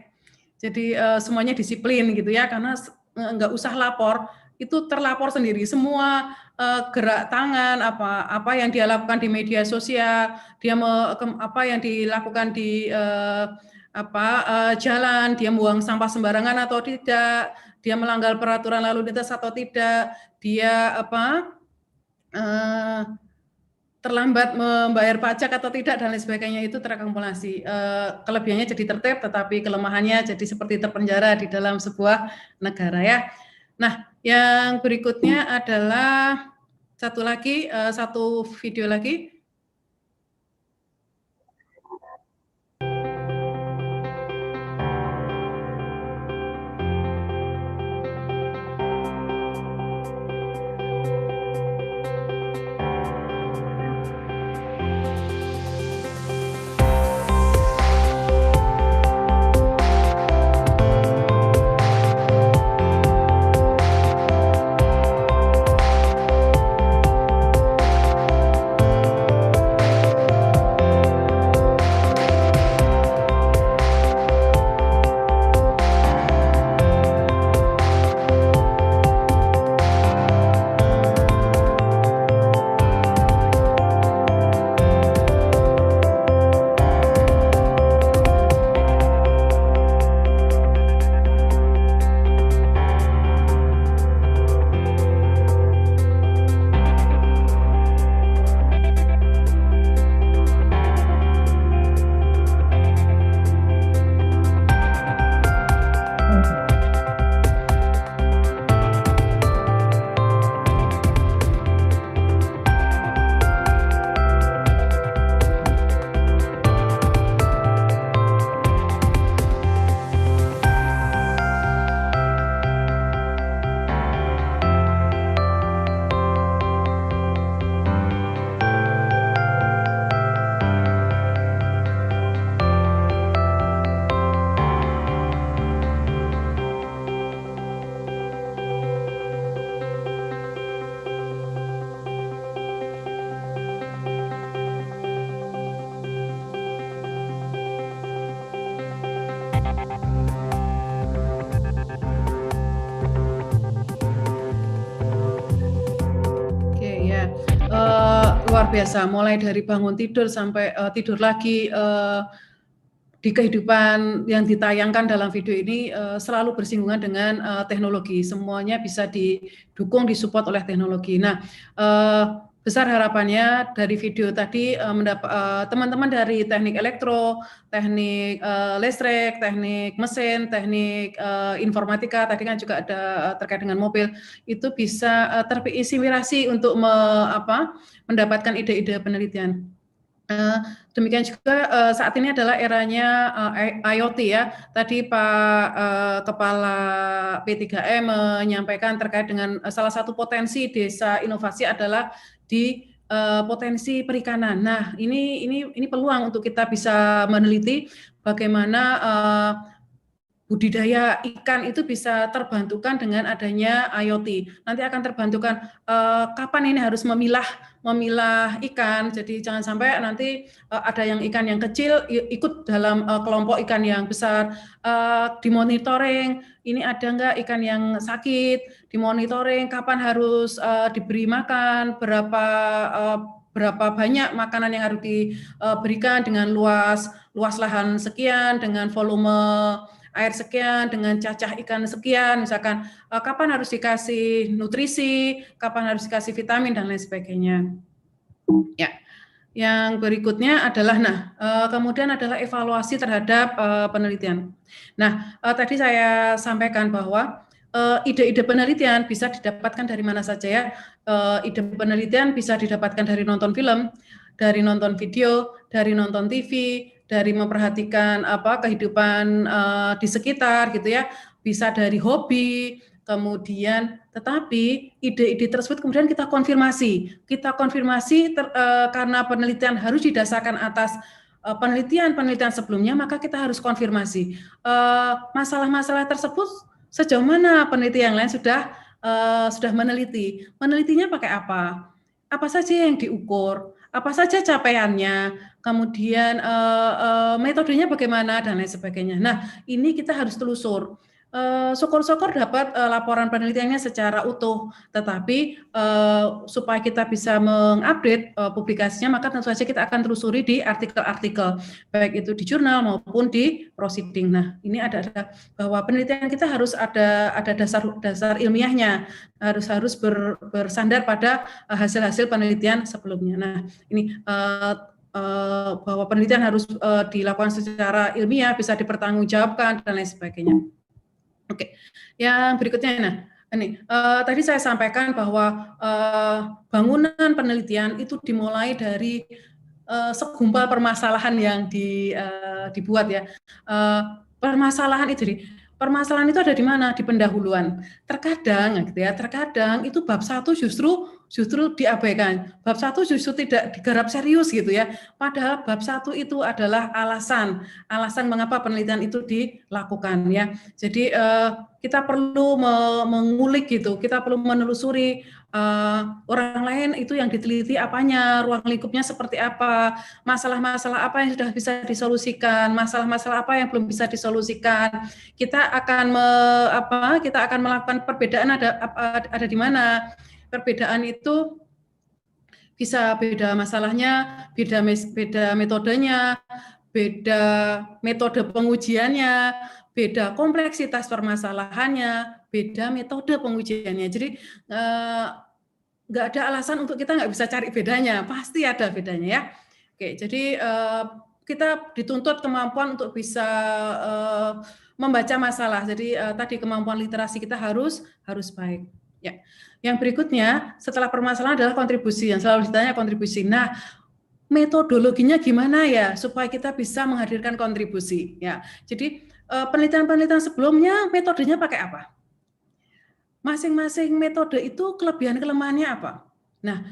Jadi semuanya disiplin gitu ya, karena nggak usah lapor, itu terlapor sendiri. Semua gerak tangan, apa yang dia lakukan di media sosial, apa yang dilakukan di jalan, dia buang sampah sembarangan atau tidak, dia melanggar peraturan lalu lintas atau tidak, dia terlambat membayar pajak atau tidak dan lain sebagainya, itu terakumulasi. Kelebihannya jadi tertib, tetapi kelemahannya jadi seperti terpenjara di dalam sebuah negara ya. Nah, yang berikutnya adalah satu video lagi. luar biasa, mulai dari bangun tidur sampai tidur lagi, di kehidupan yang ditayangkan dalam video ini selalu bersinggungan dengan teknologi. Semuanya bisa didukung, disupport oleh teknologi. Nah, besar harapannya dari video tadi teman-teman dari teknik elektro, teknik listrik, teknik mesin, teknik informatika, tadi kan juga ada terkait dengan mobil, itu bisa terinspirasi untuk mendapatkan ide-ide penelitian. Demikian juga saat ini adalah eranya IoT ya. Tadi Pak Kepala P3M menyampaikan terkait dengan salah satu potensi desa inovasi adalah di potensi perikanan. Nah, ini peluang untuk kita bisa meneliti bagaimana budidaya ikan itu bisa terbantukan dengan adanya IoT. Nanti akan terbantukan kapan ini harus memilah ikan. Jadi jangan sampai nanti ada yang ikan yang kecil ikut dalam kelompok ikan yang besar. Dimonitoring, ini ada enggak ikan yang sakit, dimonitoring kapan harus diberi makan, berapa banyak makanan yang harus diberikan dengan luas lahan sekian, dengan volume air sekian, dengan cacah ikan sekian, misalkan kapan harus dikasih nutrisi, kapan harus dikasih vitamin, dan lain sebagainya. Ya, yang berikutnya adalah, kemudian adalah evaluasi terhadap penelitian. Nah, tadi saya sampaikan bahwa ide-ide penelitian bisa didapatkan dari mana saja ya. Ide penelitian bisa didapatkan dari nonton film, dari nonton video, dari nonton TV, dari memperhatikan kehidupan di sekitar gitu ya, bisa dari hobi, kemudian tetapi ide-ide tersebut kemudian kita konfirmasi karena penelitian harus didasarkan atas penelitian sebelumnya, maka kita harus konfirmasi masalah-masalah tersebut sejauh mana penelitian yang lain sudah menelitinya pakai apa saja yang diukur, apa saja capaiannya, kemudian metodenya bagaimana, dan lain sebagainya. Nah, ini kita harus telusur. Syukur-syukur dapat laporan penelitiannya secara utuh, tetapi supaya kita bisa mengupdate publikasinya, maka tentu saja kita akan telusuri di artikel-artikel, baik itu di jurnal maupun di proceeding. Nah, ini ada bahwa penelitian kita harus ada dasar ilmiahnya, harus bersandar pada hasil-hasil penelitian sebelumnya. Nah, ini bahwa penelitian harus dilakukan secara ilmiah, bisa dipertanggungjawabkan, dan lain sebagainya. Oke, yang berikutnya, tadi saya sampaikan bahwa bangunan penelitian itu dimulai dari segumpal permasalahan yang dibuat ya. Permasalahan itu ada di mana? Di pendahuluan. Terkadang itu bab 1 justru diabaikan. Bab 1 justru tidak digarap serius gitu ya. Padahal bab 1 itu adalah alasan mengapa penelitian itu dilakukan ya. Jadi kita perlu mengulik gitu, kita perlu menelusuri orang lain itu yang diteliti apanya, ruang lingkupnya seperti apa, masalah-masalah apa yang sudah bisa disolusikan, masalah-masalah apa yang belum bisa disolusikan. Kita akan melakukan perbedaan ada di mana. Perbedaan itu bisa beda masalahnya, beda metodenya, beda metode pengujiannya, beda kompleksitas permasalahannya, beda metode pengujiannya. Jadi nggak ada alasan untuk kita nggak bisa cari bedanya, pasti ada bedanya ya. Oke, jadi kita dituntut kemampuan untuk bisa membaca masalah. Jadi tadi kemampuan literasi kita harus baik. Ya. Yang berikutnya setelah permasalahan adalah kontribusi, yang selalu ditanya kontribusi. Nah, metodologinya gimana ya supaya kita bisa menghadirkan kontribusi ya. Jadi penelitian-penelitian sebelumnya metodenya pakai apa? Masing-masing metode itu kelebihan kelemahannya apa? Nah,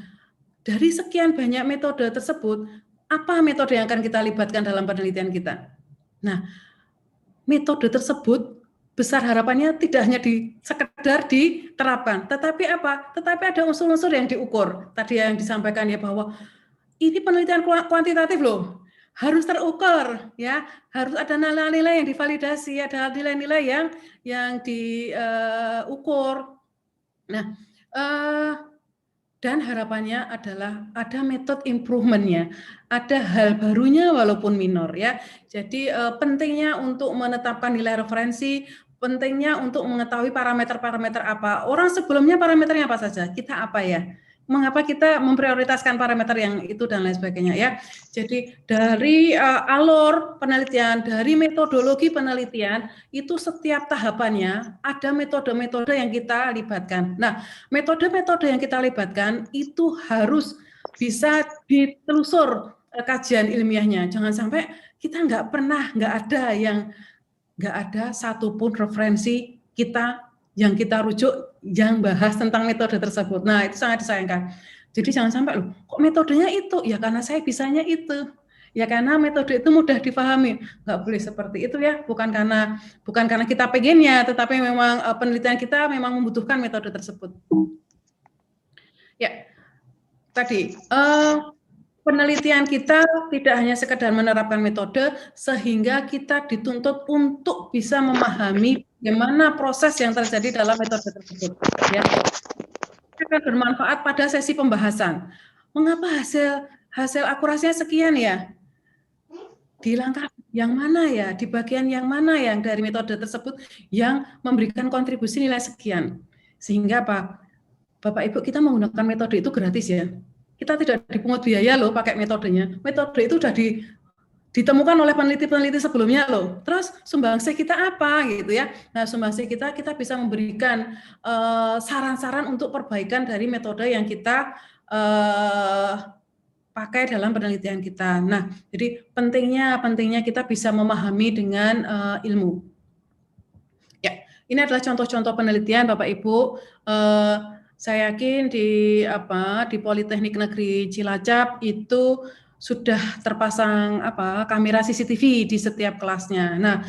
dari sekian banyak metode tersebut, apa metode yang akan kita libatkan dalam penelitian kita? Nah, metode tersebut besar harapannya tidak hanya sekedar diterapkan, tetapi apa? Tetapi ada unsur-unsur yang diukur. Tadi yang disampaikan ya bahwa ini penelitian kuantitatif loh, harus terukur ya, harus ada nilai-nilai yang divalidasi, ada nilai-nilai yang diukur. Nah, Dan harapannya adalah ada metode improvement-nya, ada hal barunya walaupun minor ya. Jadi pentingnya untuk menetapkan nilai referensi, pentingnya untuk mengetahui parameter-parameter apa. Orang sebelumnya parameternya apa saja, kita apa ya? Mengapa kita memprioritaskan parameter yang itu dan lain sebagainya ya. Jadi dari alur penelitian, dari metodologi penelitian itu setiap tahapannya ada metode-metode yang kita libatkan. Nah, metode-metode yang kita libatkan itu harus bisa ditelusur kajian ilmiahnya. Jangan sampai kita nggak ada satupun referensi kita yang kita rujuk yang bahas tentang metode tersebut. Nah, itu sangat disayangkan. Jadi jangan sampai loh, kok metodenya itu? Ya karena saya bisanya itu. Ya karena metode itu mudah dipahami. Nggak boleh seperti itu ya. Bukan karena kita pengennya, tetapi memang penelitian kita memang membutuhkan metode tersebut. Ya, tadi penelitian kita tidak hanya sekedar menerapkan metode, sehingga kita dituntut untuk bisa memahami bagaimana proses yang terjadi dalam metode tersebut. Ya. Akan bermanfaat pada sesi pembahasan. Mengapa hasil akurasinya sekian ya? Di langkah yang mana ya? Di bagian yang mana yang dari metode tersebut yang memberikan kontribusi nilai sekian? Sehingga apa? Bapak Ibu, kita menggunakan metode itu gratis ya. Kita tidak dipungut biaya loh pakai metodenya. Metode itu sudah ditemukan oleh peneliti-peneliti sebelumnya loh. Terus sumbangsih kita apa gitu ya. Nah, sumbangsih kita bisa memberikan saran-saran untuk perbaikan dari metode yang kita pakai dalam penelitian kita. Nah, jadi pentingnya kita bisa memahami dengan ilmu. Ya, ini adalah contoh-contoh penelitian Bapak Ibu. Saya yakin di Politeknik Negeri Cilacap itu sudah terpasang kamera CCTV di setiap kelasnya. Nah,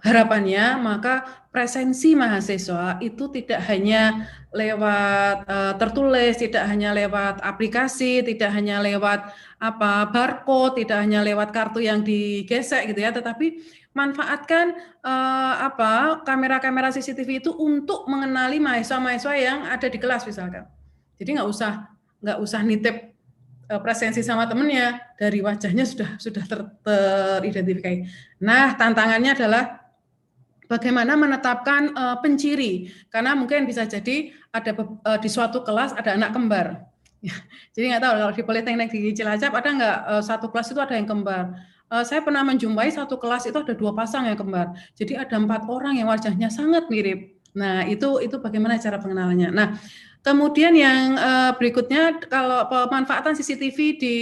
harapannya maka presensi mahasiswa itu tidak hanya lewat tertulis, tidak hanya lewat aplikasi, tidak hanya lewat barcode, tidak hanya lewat kartu yang digesek gitu ya, tetapi manfaatkan kamera-kamera CCTV itu untuk mengenali mahasiswa-mahasiswa yang ada di kelas misalkan. Jadi nggak usah nitip presensi sama temennya, dari wajahnya sudah teridentifikasi. Nah, tantangannya adalah bagaimana menetapkan penciri, karena mungkin bisa jadi ada di suatu kelas ada anak kembar. Jadi nggak tahu kalau di Politeknik di Cilacap ada nggak satu kelas itu ada yang kembar. Saya pernah menjumpai satu kelas itu ada 2 pasang yang kembar. Jadi ada 4 orang yang wajahnya sangat mirip. Nah, itu bagaimana cara pengenalannya. Nah, kemudian yang berikutnya kalau pemanfaatan CCTV di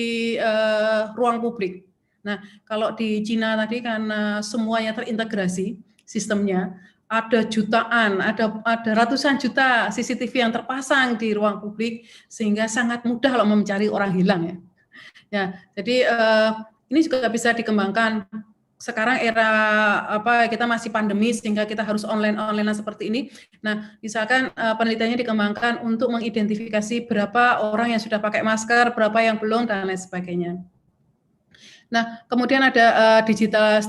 ruang publik. Nah, kalau di Cina tadi karena semuanya terintegrasi sistemnya, ada jutaan, ada ratusan juta CCTV yang terpasang di ruang publik sehingga sangat mudah loh mencari orang hilang ya. Ya, jadi ini juga bisa dikembangkan. Sekarang era kita masih pandemi sehingga kita harus online seperti ini. Nah, misalkan penelitiannya dikembangkan untuk mengidentifikasi berapa orang yang sudah pakai masker, berapa yang belum dan lain sebagainya. Nah, kemudian ada digital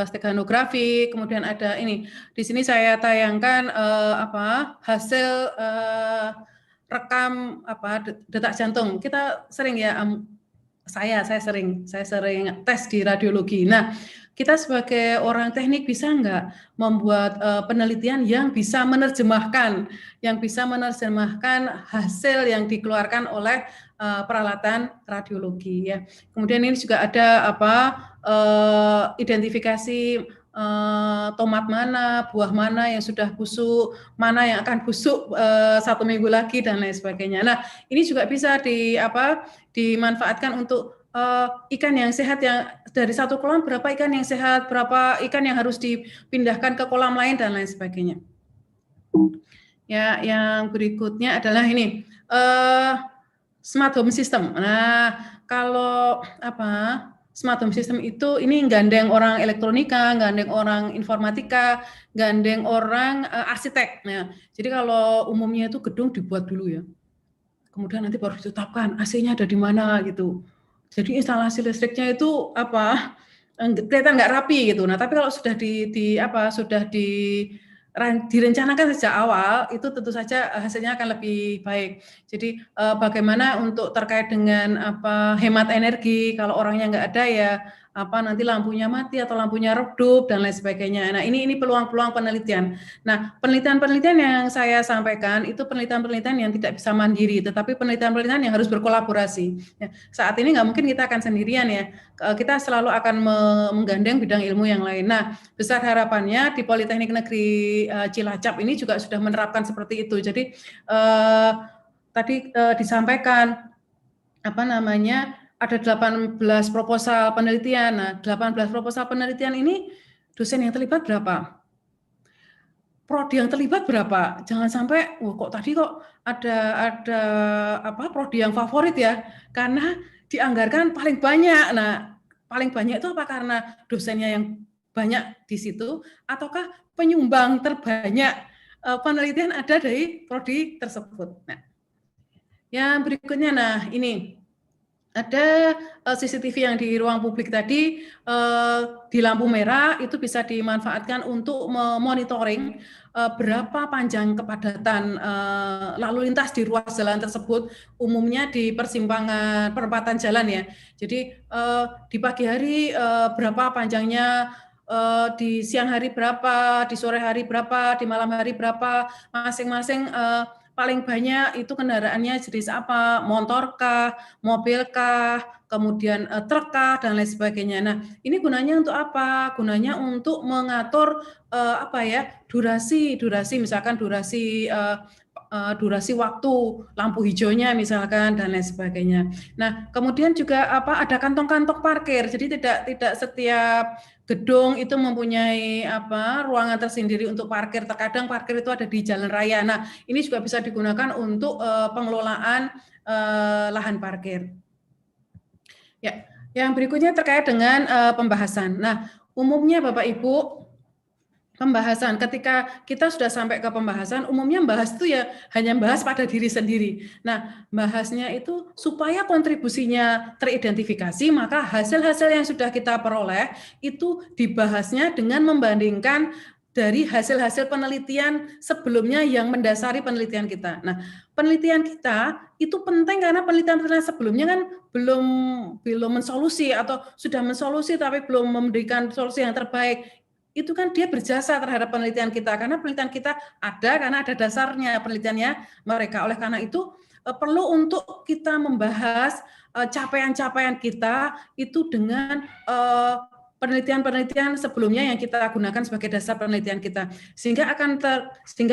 steganografi, kemudian ada ini. Di sini saya tayangkan hasil rekam detak jantung. Kita sering ya saya sering tes di radiologi. Nah, kita sebagai orang teknik bisa nggak membuat penelitian yang bisa menerjemahkan hasil yang dikeluarkan oleh peralatan radiologi ya. Kemudian ini juga ada identifikasi tomat mana, buah mana yang sudah busuk, mana yang akan busuk 1 minggu lagi dan lain sebagainya. Nah, ini juga bisa dimanfaatkan untuk ikan yang sehat yang dari satu kolam berapa ikan yang sehat, berapa ikan yang harus dipindahkan ke kolam lain dan lain sebagainya. Ya, yang berikutnya adalah ini smart home system. Nah, kalau smart home system itu ini gandeng orang elektronika, gandeng orang informatika, gandeng orang arsitek. Nah, jadi kalau umumnya itu gedung dibuat dulu ya. Kemudian nanti baru ditetapkan AC-nya ada di mana gitu. Jadi instalasi listriknya itu kelihatan nggak rapi gitu. Nah, tapi kalau sudah sudah direncanakan sejak awal, itu tentu saja hasilnya akan lebih baik. Jadi bagaimana untuk terkait dengan hemat energi, kalau orangnya nggak ada ya nanti lampunya mati atau lampunya redup dan lain sebagainya. Nah ini peluang-peluang penelitian. Nah penelitian-penelitian yang saya sampaikan itu penelitian-penelitian yang tidak bisa mandiri, tetapi penelitian-penelitian yang harus berkolaborasi. Ya, saat ini nggak mungkin kita akan sendirian ya, kita selalu akan menggandeng bidang ilmu yang lain. Nah besar harapannya di Politeknik Negeri Cilacap ini juga sudah menerapkan seperti itu. Jadi tadi disampaikan ada 18 proposal penelitian. Nah, 18 proposal penelitian ini dosen yang terlibat berapa? Prodi yang terlibat berapa? Jangan sampai kok tadi ada prodi yang favorit ya, karena dianggarkan paling banyak. Nah, paling banyak itu apa? Karena dosennya yang banyak di situ, ataukah penyumbang terbanyak penelitian ada dari prodi tersebut. Nah, yang berikutnya, ini ada CCTV yang di ruang publik tadi di lampu merah itu bisa dimanfaatkan untuk memonitoring berapa panjang kepadatan lalu lintas di ruas jalan tersebut, umumnya di perempatan jalan ya. Jadi di pagi hari berapa panjangnya, di siang hari berapa, di sore hari berapa, di malam hari berapa, masing-masing paling banyak itu kendaraannya jenis apa, motorkah, mobilkah, kemudian trukkah, dan lain sebagainya. Nah, ini gunanya untuk apa? Gunanya untuk mengatur durasi, misalkan durasi waktu lampu hijaunya misalkan, dan lain sebagainya. Nah, kemudian juga ada kantong-kantong parkir. Jadi tidak setiap gedung itu mempunyai ruangan tersendiri untuk parkir. Terkadang parkir itu ada di jalan raya. Nah, ini juga bisa digunakan untuk pengelolaan lahan parkir. Ya, yang berikutnya terkait dengan pembahasan. Nah, umumnya Bapak Ibu, pembahasan ketika kita sudah sampai ke pembahasan, umumnya membahas itu ya hanya membahas pada diri sendiri. Nah, bahasnya itu supaya kontribusinya teridentifikasi, maka hasil-hasil yang sudah kita peroleh itu dibahasnya dengan membandingkan dari hasil-hasil penelitian sebelumnya yang mendasari penelitian kita. Nah, penelitian kita itu penting karena penelitian sebelumnya kan belum mensolusi atau sudah mensolusi tapi belum memberikan solusi yang terbaik. Itu kan dia berjasa terhadap penelitian kita, karena penelitian kita karena ada dasarnya penelitiannya mereka. Oleh karena itu perlu untuk kita membahas capaian-capaian kita itu dengan penelitian-penelitian sebelumnya yang kita gunakan sebagai dasar penelitian kita, sehingga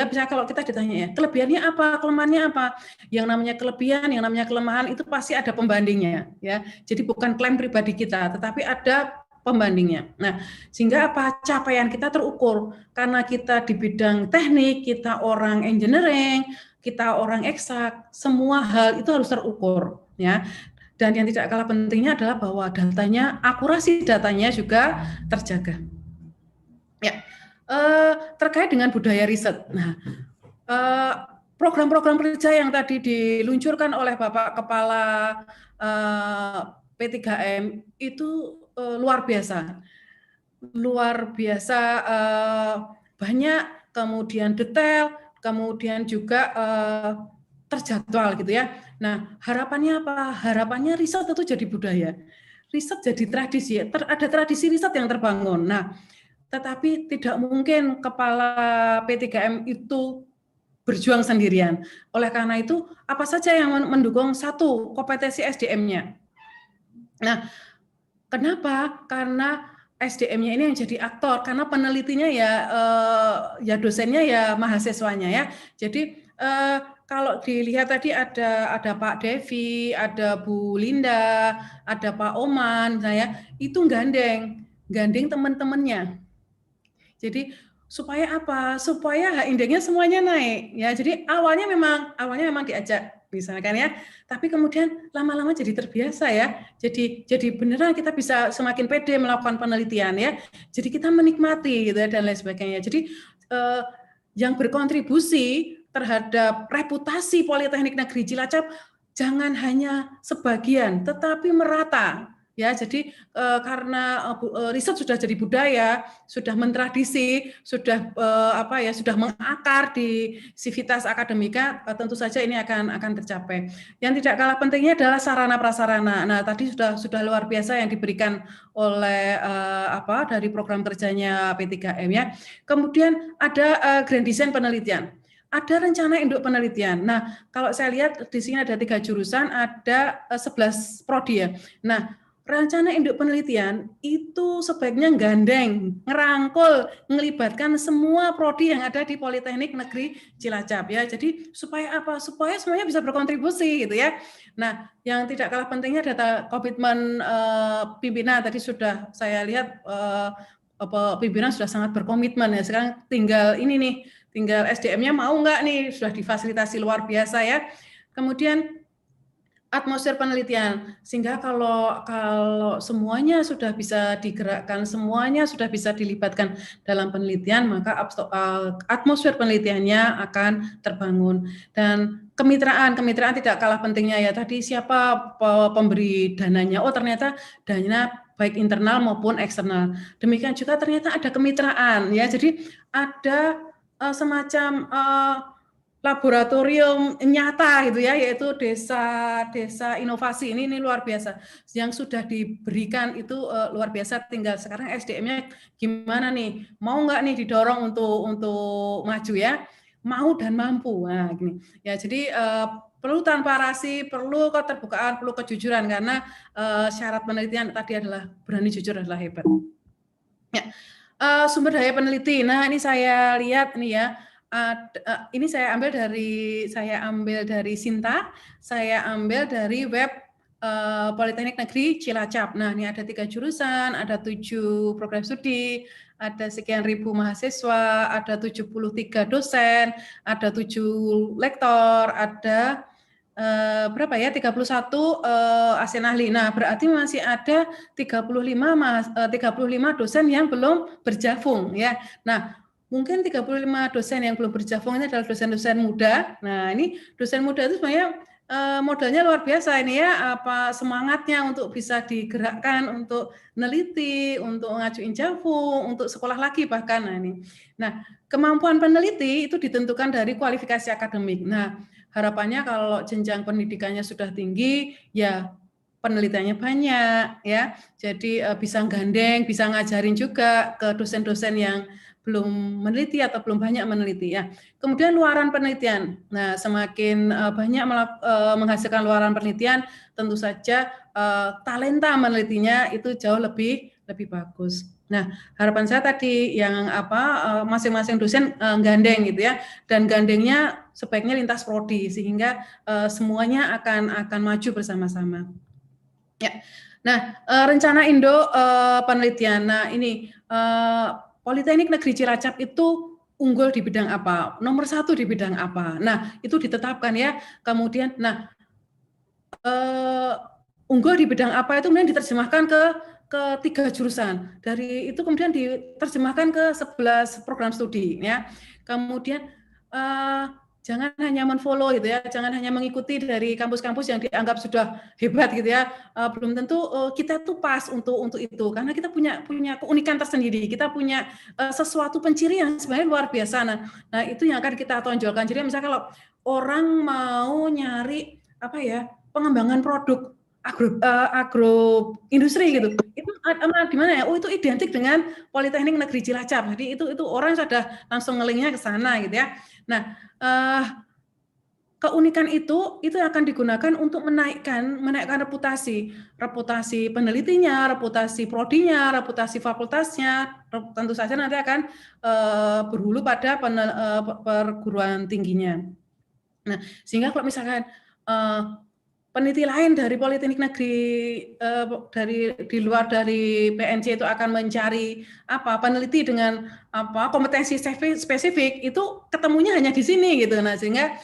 bisa kalau kita ditanya ya kelebihannya apa, kelemahannya apa. Yang namanya kelebihan, yang namanya kelemahan itu pasti ada pembandingnya ya. Jadi bukan klaim pribadi kita, tetapi ada pembandingnya. Nah, sehingga capaian kita terukur karena kita di bidang teknik, kita orang engineering, kita orang eksak, semua hal itu harus terukur ya. Dan yang tidak kalah pentingnya adalah bahwa akurasi datanya juga terjaga. Ya, terkait dengan budaya riset. Nah, program-program kerja yang tadi diluncurkan oleh Bapak Kepala P3M itu luar biasa, banyak, kemudian detail, kemudian juga terjadwal gitu ya. Nah, harapannya apa? Harapannya riset itu jadi budaya, riset jadi tradisi, ada tradisi riset yang terbangun. Nah, tetapi tidak mungkin kepala P3M itu berjuang sendirian. Oleh karena itu, apa saja yang mendukung? Satu, kompetensi SDM-nya. Nah, kenapa? Karena SDM-nya ini yang jadi aktor, karena penelitinya ya dosennya ya mahasiswanya ya. Jadi kalau dilihat tadi ada Pak Devi, ada Bu Linda, ada Pak Oman, itu gandeng teman-temannya. Jadi supaya apa? Supaya hak indeknya semuanya naik ya. Jadi awalnya memang diajak misalkan ya, tapi kemudian lama-lama jadi terbiasa ya. Jadi beneran kita bisa semakin pede melakukan penelitian ya. Jadi kita menikmati gitu ya, dan lain sebagainya. Jadi yang berkontribusi terhadap reputasi Politeknik Negeri Cilacap jangan hanya sebagian, tetapi merata. ya. Jadi karena riset sudah jadi budaya, sudah mentradisi, sudah sudah mengakar di sivitas akademika, tentu saja ini akan tercapai. Yang tidak kalah pentingnya adalah sarana prasarana. Nah, tadi sudah luar biasa yang diberikan oleh dari program kerjanya P3M ya. Kemudian ada grand design penelitian. Ada rencana induk penelitian. Nah, kalau saya lihat di sini ada 3 jurusan, ada 11 prodi ya. Nah, rencana induk penelitian itu sebaiknya gandeng, ngerangkul, melibatkan semua prodi yang ada di Politeknik Negeri Cilacap ya. Jadi supaya apa? Supaya semuanya bisa berkontribusi gitu ya. Nah, yang tidak kalah pentingnya adalah komitmen pimpinan. Tadi sudah saya lihat pimpinan sudah sangat berkomitmen ya. Sekarang tinggal ini nih, tinggal SDM-nya mau nggak nih, sudah difasilitasi luar biasa ya. Kemudian atmosfer penelitian, sehingga kalau semuanya sudah bisa digerakkan, semuanya sudah bisa dilibatkan dalam penelitian, maka atmosfer penelitiannya akan terbangun. Dan kemitraan tidak kalah pentingnya ya. Tadi siapa pemberi dananya? Oh, ternyata dana baik internal maupun eksternal. Demikian juga ternyata ada kemitraan ya. Jadi ada semacam laboratorium nyata gitu ya, yaitu desa inovasi ini luar biasa. Yang sudah diberikan itu luar biasa. Tinggal sekarang SDM-nya gimana nih? Mau nggak nih didorong untuk maju ya? Mau dan mampu. Nah, gini. Ya, jadi perlu transparansi, perlu keterbukaan, perlu kejujuran karena syarat penelitian tadi adalah berani jujur adalah hebat. Ya. Sumber daya peneliti. Nah, ini saya lihat nih ya. Ini saya ambil dari Sinta, saya ambil dari web Politeknik Negeri Cilacap. Nah, ini ada 3 jurusan, ada 7 program studi, ada sekian ribu mahasiswa, ada 73 dosen, ada 7 lektor, ada berapa ya? 31 asisten ahli. Nah, berarti masih ada 35 dosen yang belum bergabung ya. Nah, mungkin 35 dosen yang belum bergabung ini adalah dosen-dosen muda. Nah, ini dosen muda itu sebenarnya modalnya luar biasa ini ya, semangatnya untuk bisa digerakkan untuk meneliti, untuk ngajuin javung, untuk sekolah lagi bahkan. Nah, ini. Nah, kemampuan peneliti itu ditentukan dari kualifikasi akademik. Nah, harapannya kalau jenjang pendidikannya sudah tinggi, ya penelitiannya banyak, ya. Jadi bisa gandeng, bisa ngajarin juga ke dosen-dosen yang belum meneliti atau belum banyak meneliti, ya. Kemudian luaran penelitian. Nah, semakin banyak menghasilkan luaran penelitian, tentu saja talenta menelitinya itu jauh lebih bagus. Nah, harapan saya tadi yang masing-masing dosen gandeng gitu ya, dan gandengnya sebaiknya lintas prodi sehingga semuanya akan maju bersama-sama. Ya. Nah, rencana Indo penelitian. Nah, ini Politeknik Negeri Cilacap itu unggul di bidang apa? Nomor 1 di bidang apa? Nah, itu ditetapkan ya. Kemudian, nah unggul di bidang apa itu kemudian diterjemahkan ke 3 jurusan. Dari itu kemudian diterjemahkan ke 11 program studi ya. Kemudian jangan hanya menfollow gitu ya, jangan hanya mengikuti dari kampus-kampus yang dianggap sudah hebat gitu ya. Belum tentu kita tuh pas untuk itu karena kita punya keunikan tersendiri. Kita punya sesuatu penciri yang sebenarnya luar biasa. Nah, itu yang akan kita tonjolkan. Jadi misalnya kalau orang mau nyari pengembangan produk agro industri gitu, itu gimana ya? Oh, itu identik dengan Politeknik Negeri Cilacap. Jadi itu orang sudah langsung ngelingnya ke sana gitu ya. Nah, keunikan itu akan digunakan untuk menaikkan reputasi penelitinya, reputasi prodinya, reputasi fakultasnya. Tentu saja nanti akan berhulu pada perguruan tingginya. Nah, sehingga kalau misalkan peneliti lain dari Politeknik Negeri di luar dari PNC itu akan mencari peneliti dengan kompetensi spesifik, itu ketemunya hanya di sini gitu. Nah, sehingga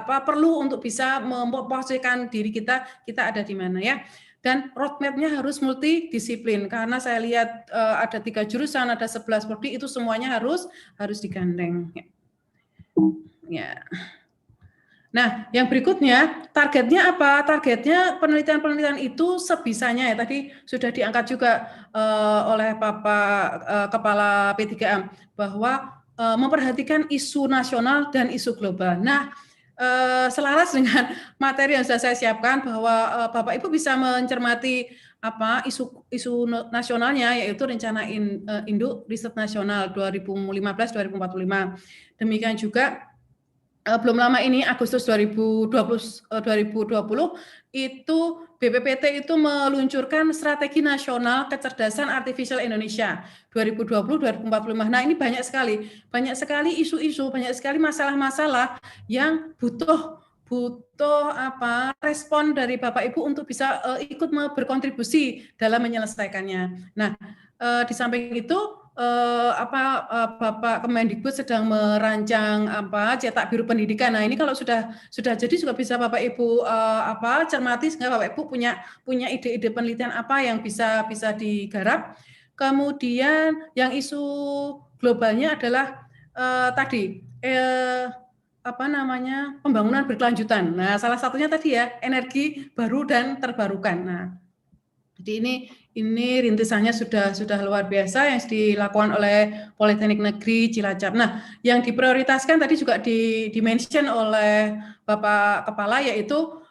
perlu untuk bisa memposisikan diri kita ada di mana ya. Dan roadmap-nya harus multidisiplin karena saya lihat ada 3 jurusan, ada 11 prodi, itu semuanya harus digandeng. Ya. Nah, yang berikutnya, targetnya apa? Targetnya penelitian-penelitian itu sebisanya ya, tadi sudah diangkat juga oleh Bapak Kepala P3M, bahwa memperhatikan isu nasional dan isu global. Nah, selaras dengan materi yang sudah saya siapkan, bahwa Bapak Ibu bisa mencermati isu nasionalnya, yaitu rencana induk riset nasional 2015-2045. Demikian juga belum lama ini Agustus 2020 itu BPPT itu meluncurkan strategi nasional kecerdasan artifisial Indonesia 2020-2045. Nah, ini banyak sekali isu-isu, banyak sekali masalah-masalah yang butuh respon dari Bapak Ibu untuk bisa ikut berkontribusi dalam menyelesaikannya. Nah, di samping itu Bapak Kemendikbud sedang merancang cetak biru pendidikan. Nah, ini kalau sudah jadi juga bisa Bapak Ibu cermati, sehingga Bapak Ibu punya ide-ide penelitian apa yang bisa digarap. Kemudian yang isu globalnya adalah pembangunan berkelanjutan. Nah, salah satunya tadi ya, energi baru dan terbarukan. Nah, jadi ini rintisannya sudah luar biasa yang dilakukan oleh Politeknik Negeri Cilacap. Nah, yang diprioritaskan tadi juga di-mention oleh Bapak Kepala, yaitu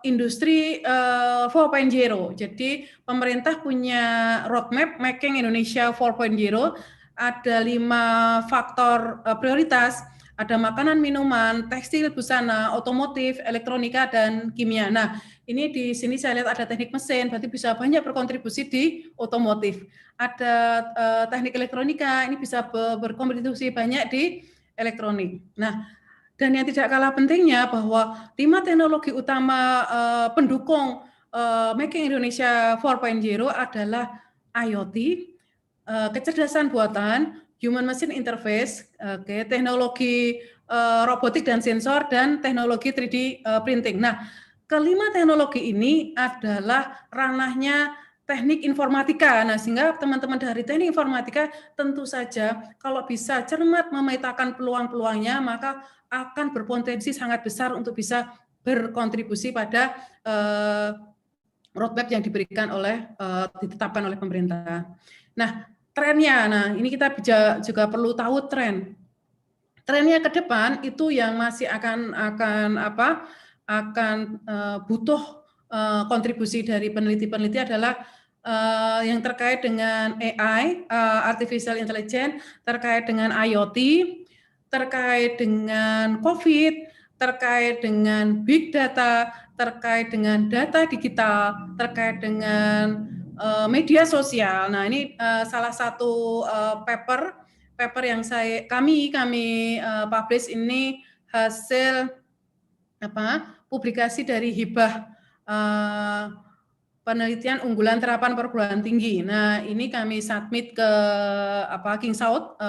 industri 4.0. Jadi pemerintah punya roadmap Making Indonesia 4.0, ada 5 faktor prioritas. Ada makanan, minuman, tekstil, busana, otomotif, elektronika, dan kimia. Nah, ini di sini saya lihat ada teknik mesin, berarti bisa banyak berkontribusi di otomotif. Ada teknik elektronika, ini bisa berkontribusi banyak di elektronik. Nah, dan yang tidak kalah pentingnya bahwa 5 teknologi utama pendukung Making Indonesia 4.0 adalah IoT, kecerdasan buatan, human machine interface, teknologi robotik dan sensor, dan teknologi 3D printing. Nah, kelima teknologi ini adalah ranahnya teknik informatika. Nah, sehingga teman-teman dari teknik informatika tentu saja kalau bisa cermat memetakan peluang-peluangnya, maka akan berpotensi sangat besar untuk bisa berkontribusi pada roadmap yang ditetapkan oleh pemerintah. Nah, trennya, ini kita juga perlu tahu trennya ke depan itu yang masih akan butuh kontribusi dari peneliti-peneliti adalah yang terkait dengan AI, artificial intelligence, terkait dengan IoT, terkait dengan COVID, terkait dengan big data, terkait dengan data digital, terkait dengan media sosial. Nah, ini salah satu paper yang kami publish ini hasil publikasi dari hibah penelitian unggulan terapan perguruan tinggi. Nah, ini kami submit ke King Saud.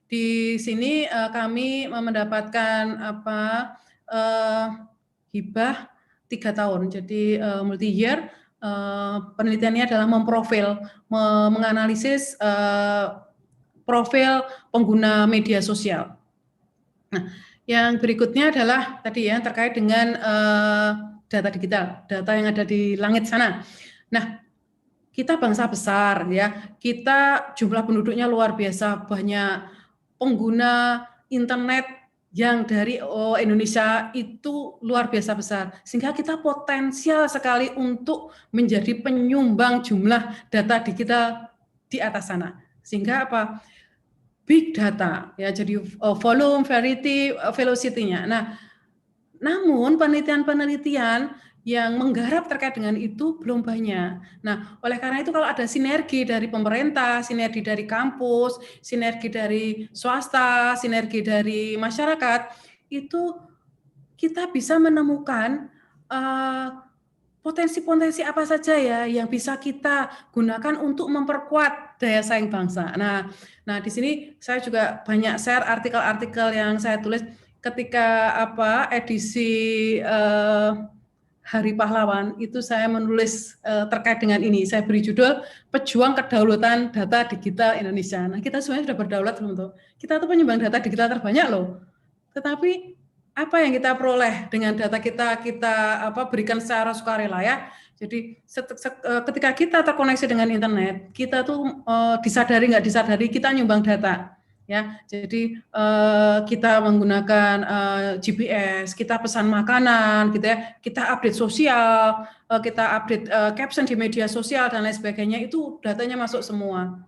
Di sini kami mendapatkan hibah 3 tahun. Jadi multi year. Penelitiannya adalah menganalisis profil pengguna media sosial. Nah, yang berikutnya adalah tadi ya terkait dengan data digital, data yang ada di langit sana. Nah, kita bangsa besar ya, kita jumlah penduduknya luar biasa banyak, pengguna internet yang dari Indonesia itu luar biasa besar, sehingga kita potensial sekali untuk menjadi penyumbang jumlah data digital di atas sana. Sehingga big data ya, jadi volume, variety, velocity-nya. Nah, namun penelitian-penelitian yang menggarap terkait dengan itu belum banyak. Nah, oleh karena itu kalau ada sinergi dari pemerintah, sinergi dari kampus, sinergi dari swasta, sinergi dari masyarakat, itu kita bisa menemukan potensi-potensi apa saja ya yang bisa kita gunakan untuk memperkuat daya saing bangsa. Nah di sini saya juga banyak share artikel-artikel yang saya tulis ketika edisi Hari Pahlawan, itu saya menulis terkait dengan ini. Saya beri judul Pejuang Kedaulatan Data Digital Indonesia. Nah, kita sebenarnya sudah berdaulat belum tuh? Kita tuh penyumbang data digital terbanyak loh. Tetapi apa yang kita peroleh dengan data kita berikan secara sukarela ya. Jadi ketika kita terkoneksi dengan internet, kita tuh disadari nggak disadari kita nyumbang data ya. Jadi kita menggunakan GPS, kita pesan makanan gitu ya, kita update sosial, kita update caption di media sosial dan lain sebagainya, itu datanya masuk semua.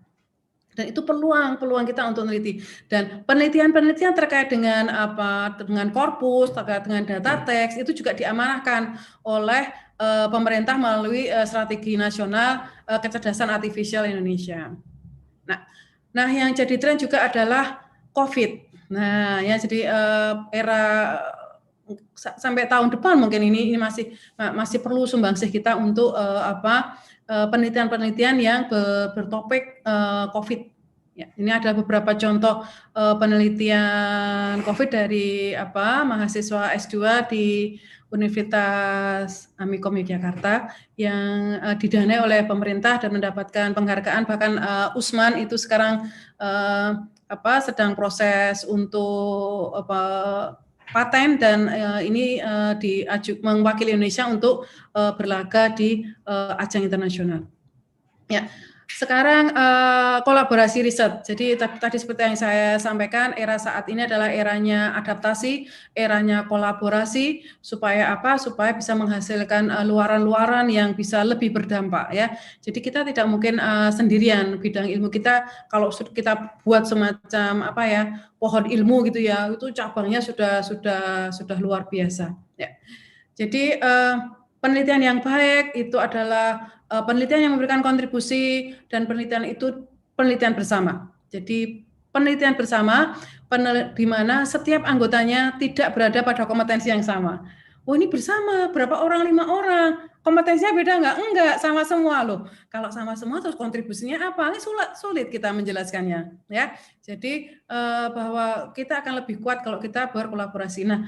Dan itu peluang kita untuk meneliti. Dan penelitian-penelitian terkait dengan dengan korpus, terkait dengan data teks itu juga diamanahkan oleh pemerintah melalui strategi nasional kecerdasan artifisial Indonesia. Nah, yang jadi tren juga adalah COVID. Nah, ya jadi era sampai tahun depan mungkin ini masih perlu sumbangsih kita untuk penelitian-penelitian yang bertopik COVID. Ya, ini ada beberapa contoh penelitian COVID dari mahasiswa S2 di Universitas Amikom Yogyakarta yang didanai oleh pemerintah dan mendapatkan penghargaan, bahkan Usman itu sekarang sedang proses untuk paten dan ini mewakili Indonesia untuk berlaga di ajang internasional. Ya, sekarang kolaborasi riset. Jadi tadi seperti yang saya sampaikan, era saat ini adalah eranya adaptasi, eranya kolaborasi, supaya supaya bisa menghasilkan luaran-luaran yang bisa lebih berdampak ya. Jadi kita tidak mungkin sendirian bidang ilmu kita. Kalau kita buat semacam pohon ilmu gitu ya, itu cabangnya sudah luar biasa ya. Jadi penelitian yang baik itu adalah penelitian yang memberikan kontribusi, dan penelitian itu penelitian bersama. Jadi penelitian bersama di mana setiap anggotanya tidak berada pada kompetensi yang sama. Oh, ini bersama, berapa orang? 5 orang. Kompetensinya beda nggak? Enggak, sama semua loh. Kalau sama semua terus kontribusinya apa? Ini sulit kita menjelaskannya ya. Jadi bahwa kita akan lebih kuat kalau kita berkolaborasi. Nah,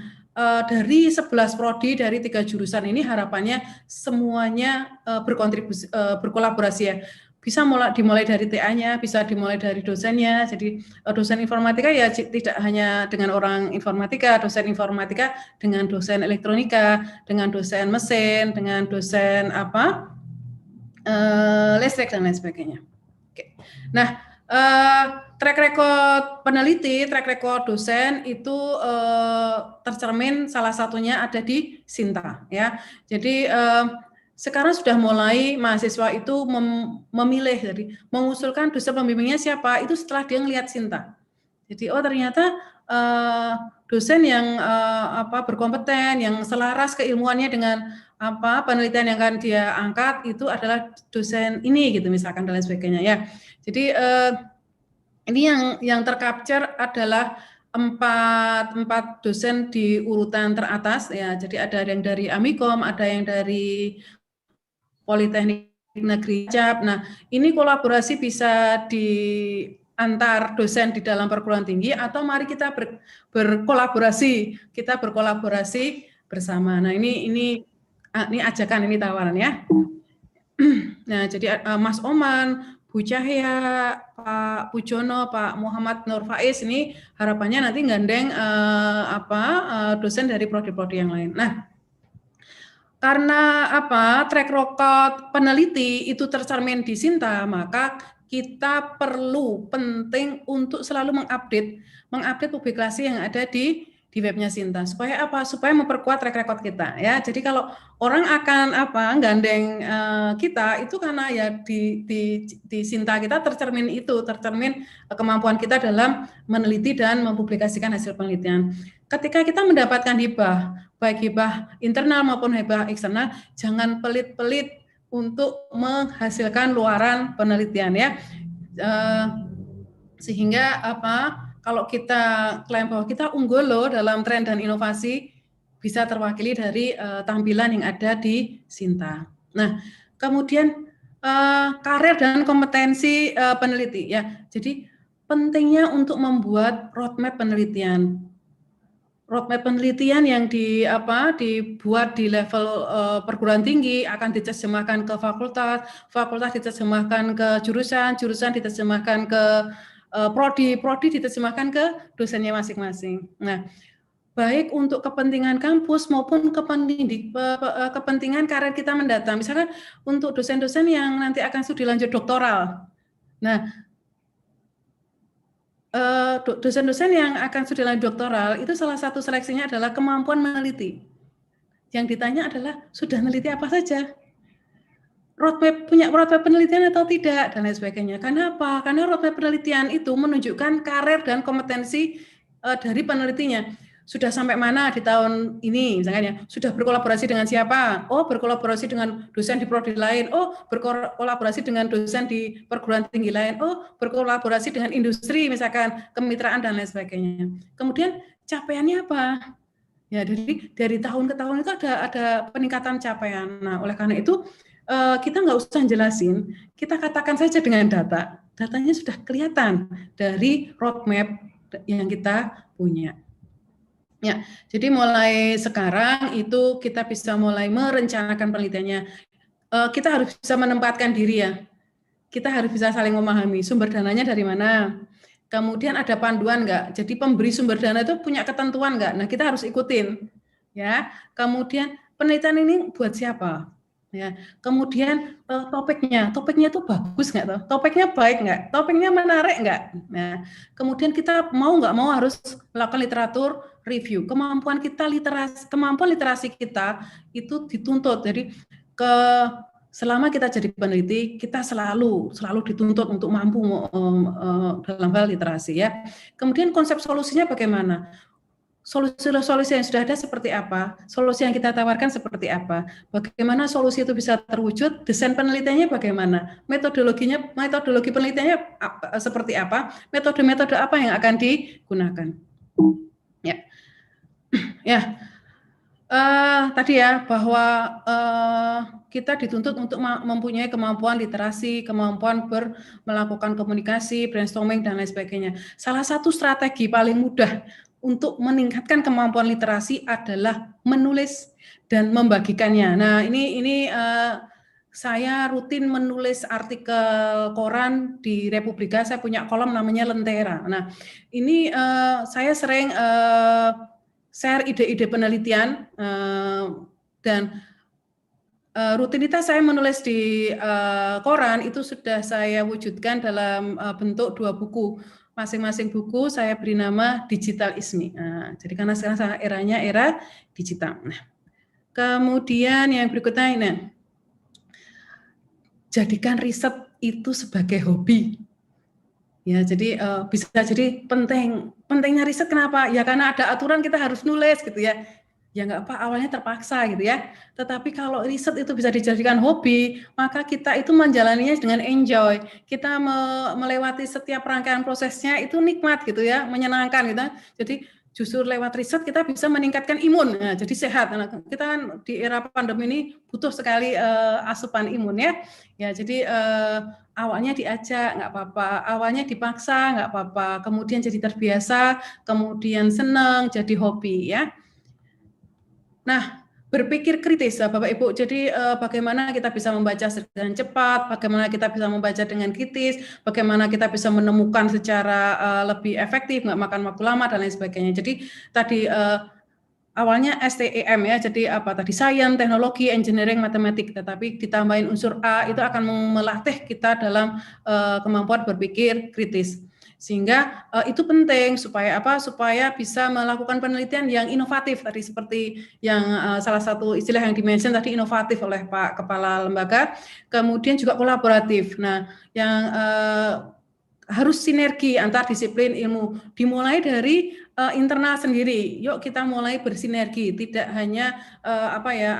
dari 11 prodi dari 3 jurusan ini harapannya semuanya berkontribusi, berkolaborasi ya. Bisa dimulai dari TA-nya, bisa dimulai dari dosennya. Jadi dosen informatika ya tidak hanya dengan orang informatika, dosen informatika dengan dosen elektronika, dengan dosen mesin, dengan dosen listrik dan lain sebagainya. Oke. Nah, track record peneliti, track record dosen itu tercermin salah satunya ada di Sinta ya. Jadi sekarang sudah mulai mahasiswa itu memilih, jadi mengusulkan dosen pembimbingnya siapa itu setelah dia ngelihat Sinta. Jadi ternyata dosen yang berkompeten, yang selaras keilmuannya dengan penelitian yang akan dia angkat itu adalah dosen ini gitu misalkan dan lain sebagainya ya. Jadi ini yang tercapture adalah empat dosen di urutan teratas ya. Jadi ada yang dari Amikom, ada yang dari Politeknik Negeri Cilacap. Nah, ini kolaborasi bisa di antar dosen di dalam perguruan tinggi atau mari kita berkolaborasi, bersama. Nah, ini ajakan, ini tawaran ya. Nah, jadi Mas Oman, Bu Cahya, Pak Pujono, Pak Muhammad Nur Faiz ini harapannya nanti gandeng dosen dari prodi-prodi yang lain. Nah, karena track record peneliti itu tercermin di Sinta, maka kita penting untuk selalu mengupdate publikasi yang ada di webnya Sinta. Supaya supaya memperkuat track record kita ya. Jadi kalau orang akan gandeng kita itu karena ya di Sinta kita tercermin kemampuan kita dalam meneliti dan mempublikasikan hasil penelitian. Ketika kita mendapatkan hibah, baik hibah internal maupun hibah eksternal, jangan pelit-pelit untuk menghasilkan luaran penelitian ya. Sehingga kalau kita klaim bahwa kita unggul loh dalam tren dan inovasi, bisa terwakili dari tampilan yang ada di Sinta. Nah, kemudian karir dan kompetensi peneliti ya. Jadi pentingnya untuk membuat roadmap penelitian. Roadmap penelitian yang dibuat di level perguruan tinggi akan diterjemahkan ke fakultas, fakultas diterjemahkan ke jurusan, jurusan diterjemahkan ke prodi diterjemahkan ke dosennya masing-masing. Nah, baik untuk kepentingan kampus maupun kepentingan karir kita mendatang. Misalkan untuk dosen-dosen yang nanti akan studi lanjut doktoral. Nah, dosen-dosen yang akan studi lanjut doktoral itu salah satu seleksinya adalah kemampuan meneliti. Yang ditanya adalah sudah meneliti apa saja, punya roadmap penelitian atau tidak, dan lain sebagainya. Karena apa? Karena roadmap penelitian itu menunjukkan karir dan kompetensi dari penelitinya. Sudah sampai mana di tahun ini, misalnya, sudah berkolaborasi dengan siapa? Oh, berkolaborasi dengan dosen di prodi lain. Oh, berkolaborasi dengan dosen di perguruan tinggi lain. Oh, berkolaborasi dengan industri, misalkan kemitraan dan lain sebagainya. Kemudian capaiannya apa? Ya, dari tahun ke tahun itu ada peningkatan capaian. Nah, oleh karena itu kita nggak usah jelasin, kita katakan saja dengan data. Datanya sudah kelihatan dari roadmap yang kita punya. Ya, jadi mulai sekarang itu kita bisa mulai merencanakan penelitiannya. Kita harus bisa menempatkan diri ya. Kita harus bisa saling memahami sumber dananya dari mana. Kemudian ada panduan nggak? Jadi pemberi sumber dana itu punya ketentuan nggak? Nah, kita harus ikutin. Ya. Kemudian penelitian ini buat siapa? Ya. Kemudian topiknya itu bagus nggak tuh? Topiknya baik nggak? Topiknya menarik nggak? Nah, kemudian kita mau nggak mau harus melakukan literatur review. Kemampuan literasi kita itu dituntut. Jadi selama kita jadi peneliti, kita selalu dituntut untuk mampu dalam hal literasi ya. Kemudian konsep solusinya bagaimana? Solusi yang sudah ada seperti apa? Solusi yang kita tawarkan seperti apa? Bagaimana solusi itu bisa terwujud? Desain penelitiannya bagaimana? Metodologi penelitiannya seperti apa? Metode-metode apa yang akan digunakan? Ya. Ya. Tadi ya bahwa kita dituntut untuk mempunyai kemampuan literasi, kemampuan melakukan komunikasi, brainstorming dan lain sebagainya. Salah satu strategi paling mudah untuk meningkatkan kemampuan literasi adalah menulis dan membagikannya. Nah, ini saya rutin menulis artikel koran di Republika. Saya punya kolom namanya Lentera. Nah, ini saya sering share ide-ide penelitian dan rutinitas saya menulis di koran itu sudah saya wujudkan dalam bentuk 2 buku. Masing-masing buku saya beri nama Digital Ismi. Nah, jadi karena sekarang eranya era digital. Nah, kemudian yang berikutnya ini, jadikan riset itu sebagai hobi. Ya, jadi bisa jadi pentingnya riset kenapa? Ya karena ada aturan kita harus nulis gitu ya. Ya nggak apa, awalnya terpaksa gitu ya. Tetapi kalau riset itu bisa dijadikan hobi, maka kita itu menjalaninya dengan enjoy. Kita melewati setiap rangkaian prosesnya itu nikmat gitu ya, menyenangkan gitu. Jadi justru lewat riset kita bisa meningkatkan imun, nah, jadi sehat. Nah, kita kan di era pandemi ini butuh sekali asupan imun ya. Ya jadi awalnya diajak nggak apa-apa, awalnya dipaksa nggak apa-apa, kemudian jadi terbiasa, kemudian senang jadi hobi ya. Nah, berpikir kritis ya Bapak Ibu. Jadi bagaimana kita bisa membaca dengan cepat, bagaimana kita bisa membaca dengan kritis, bagaimana kita bisa menemukan secara lebih efektif, nggak makan waktu lama dan lain sebagainya. Jadi tadi awalnya STEM ya, jadi apa tadi sains, teknologi, engineering, matematik, tetapi ditambahin unsur A itu akan melatih kita dalam kemampuan berpikir kritis. Sehingga itu penting supaya apa? Supaya bisa melakukan penelitian yang inovatif tadi seperti yang salah satu istilah yang dimention tadi inovatif oleh Pak Kepala Lembaga, kemudian juga kolaboratif. Nah, yang harus sinergi antar disiplin ilmu, dimulai dari internal sendiri. Yuk kita mulai bersinergi, tidak hanya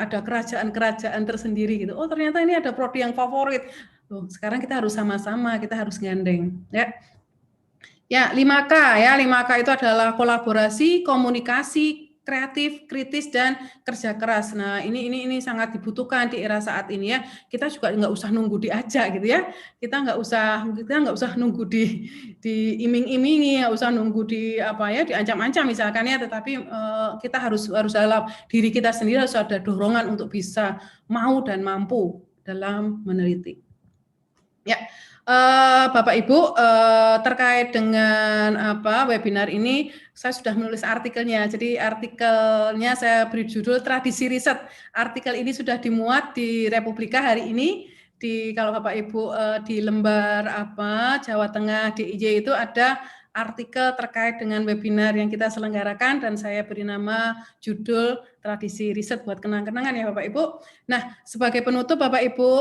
ada kerajaan-kerajaan tersendiri gitu. Oh ternyata ini ada prodi yang favorit. Loh, sekarang kita harus sama-sama, kita harus gandeng ya. Ya, 5K ya. 5K itu adalah kolaborasi, komunikasi, kreatif, kritis dan kerja keras. Nah, ini sangat dibutuhkan di era saat ini ya. Kita juga nggak usah nunggu diajak gitu ya. Kita nggak usah nunggu diiming-imingi, nggak usah nunggu diancam-ancam misalkan ya, tetapi kita harus dalam diri kita sendiri harus ada dorongan untuk bisa mau dan mampu dalam meneliti. Ya, Bapak Ibu, terkait dengan webinar ini, saya sudah menulis artikelnya. Jadi artikelnya saya beri judul Tradisi Riset. Artikel ini sudah dimuat di Republika hari ini. Kalau Bapak Ibu di lembar Jawa Tengah DIY itu ada artikel terkait dengan webinar yang kita selenggarakan, dan saya beri nama judul Tradisi Riset buat kenang-kenangan ya Bapak Ibu. Nah, sebagai penutup Bapak Ibu,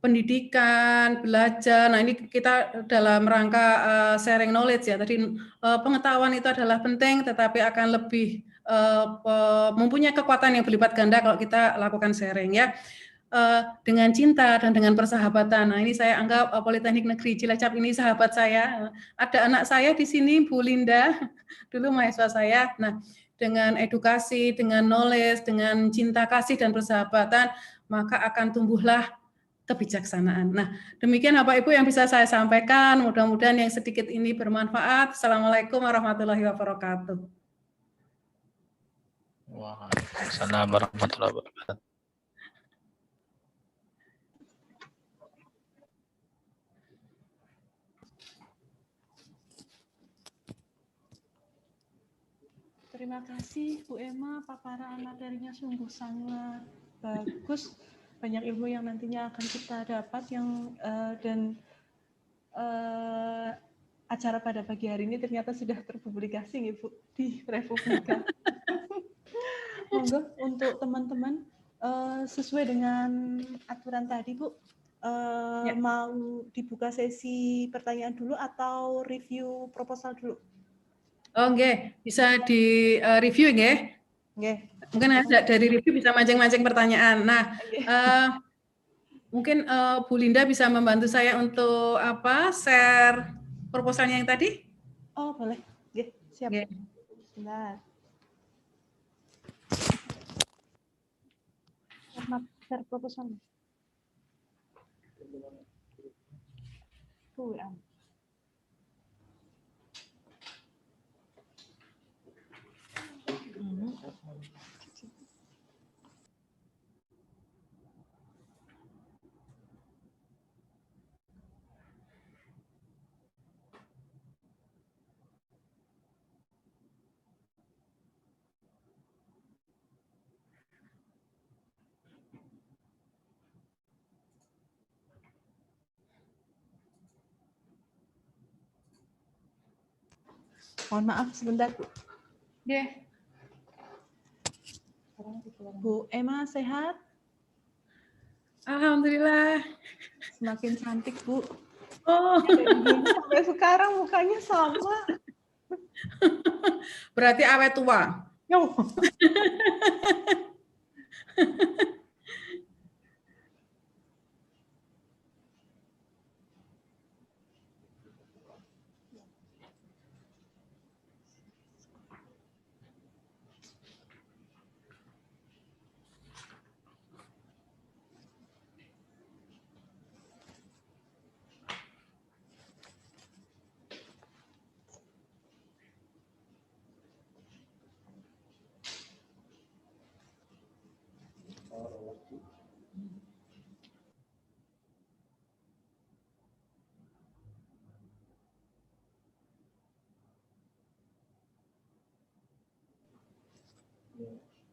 pendidikan, belajar, nah ini kita dalam rangka sharing knowledge ya, tadi pengetahuan itu adalah penting, tetapi akan lebih mempunyai kekuatan yang berlipat ganda kalau kita lakukan sharing ya. Dengan cinta dan dengan persahabatan. Nah, ini saya anggap Politeknik Negeri Cilacap ini sahabat saya. Ada anak saya di sini, Bu Linda, dulu mahasiswa saya. Nah, dengan edukasi, dengan knowledge, dengan cinta kasih dan persahabatan, maka akan tumbuhlah kebijaksanaan. Nah, demikian Bapak Ibu yang bisa saya sampaikan. Mudah-mudahan yang sedikit ini bermanfaat. Assalamualaikum warahmatullahi wabarakatuh. Waalaikumsalam warahmatullahi wabarakatuh. Terima kasih Bu Emma, paparan materinya sungguh sangat bagus, banyak ilmu yang nantinya akan kita dapat dan acara pada pagi hari ini ternyata sudah terpublikasi nih Bu di Republika. Monggo untuk teman-teman sesuai dengan aturan tadi Bu, mau dibuka sesi pertanyaan dulu atau review proposal dulu? Oh, nggih, bisa di review nggih. Nggih. Mungkin ada dari review bisa mancing-mancing pertanyaan. Nah, mungkin Bu Linda bisa membantu saya untuk share proposalnya yang tadi? Oh, boleh. Nggih, siap. Nggih. Sebentar. Share proposal. Mohon maaf sebentar, Bu. Yeah. Bu Emma sehat? Alhamdulillah. Semakin cantik, Bu. Oh. Sampai sekarang mukanya sama. Berarti awet tua. Yo.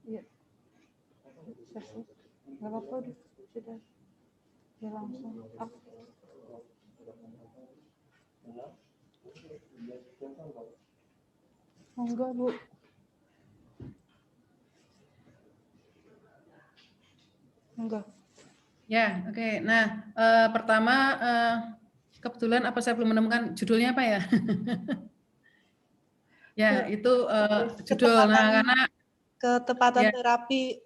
Iya. Nggak apa-apa, sudah. Ya langsung up. Monggo, Bu. Monggo. Ya, oke. Nah, pertama kebetulan saya belum menemukan judulnya apa ya? Ya, itu judul. Nah, karena ketepatan terapi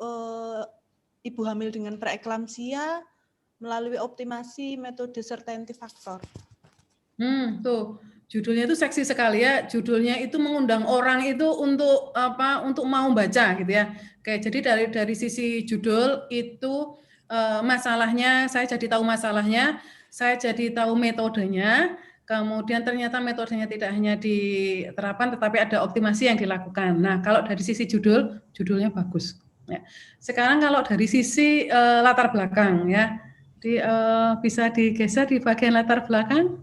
ibu hamil dengan preeklamsia melalui optimasi metode certainty factor. Tuh judulnya itu seksi sekali ya. Judulnya itu mengundang orang itu untuk untuk mau baca gitu ya. Oke, jadi dari sisi judul itu masalahnya saya jadi tahu masalahnya, saya jadi tahu metodenya. Kemudian ternyata metodenya tidak hanya diterapkan, tetapi ada optimasi yang dilakukan. Nah, kalau dari sisi judulnya bagus. Ya. Sekarang kalau dari sisi latar belakang, ya, Jadi bisa digeser di bagian latar belakang.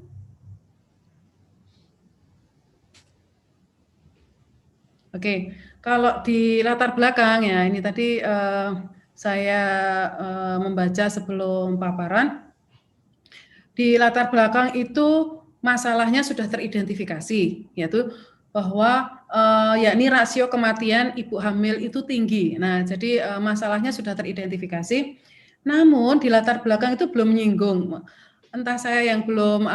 Oke, kalau di latar belakang ya ini tadi saya membaca sebelum paparan. Di latar belakang itu masalahnya sudah teridentifikasi, yaitu bahwa yakni rasio kematian ibu hamil itu tinggi. Nah, jadi masalahnya sudah teridentifikasi. Namun di latar belakang itu belum menyinggung. Entah saya yang belum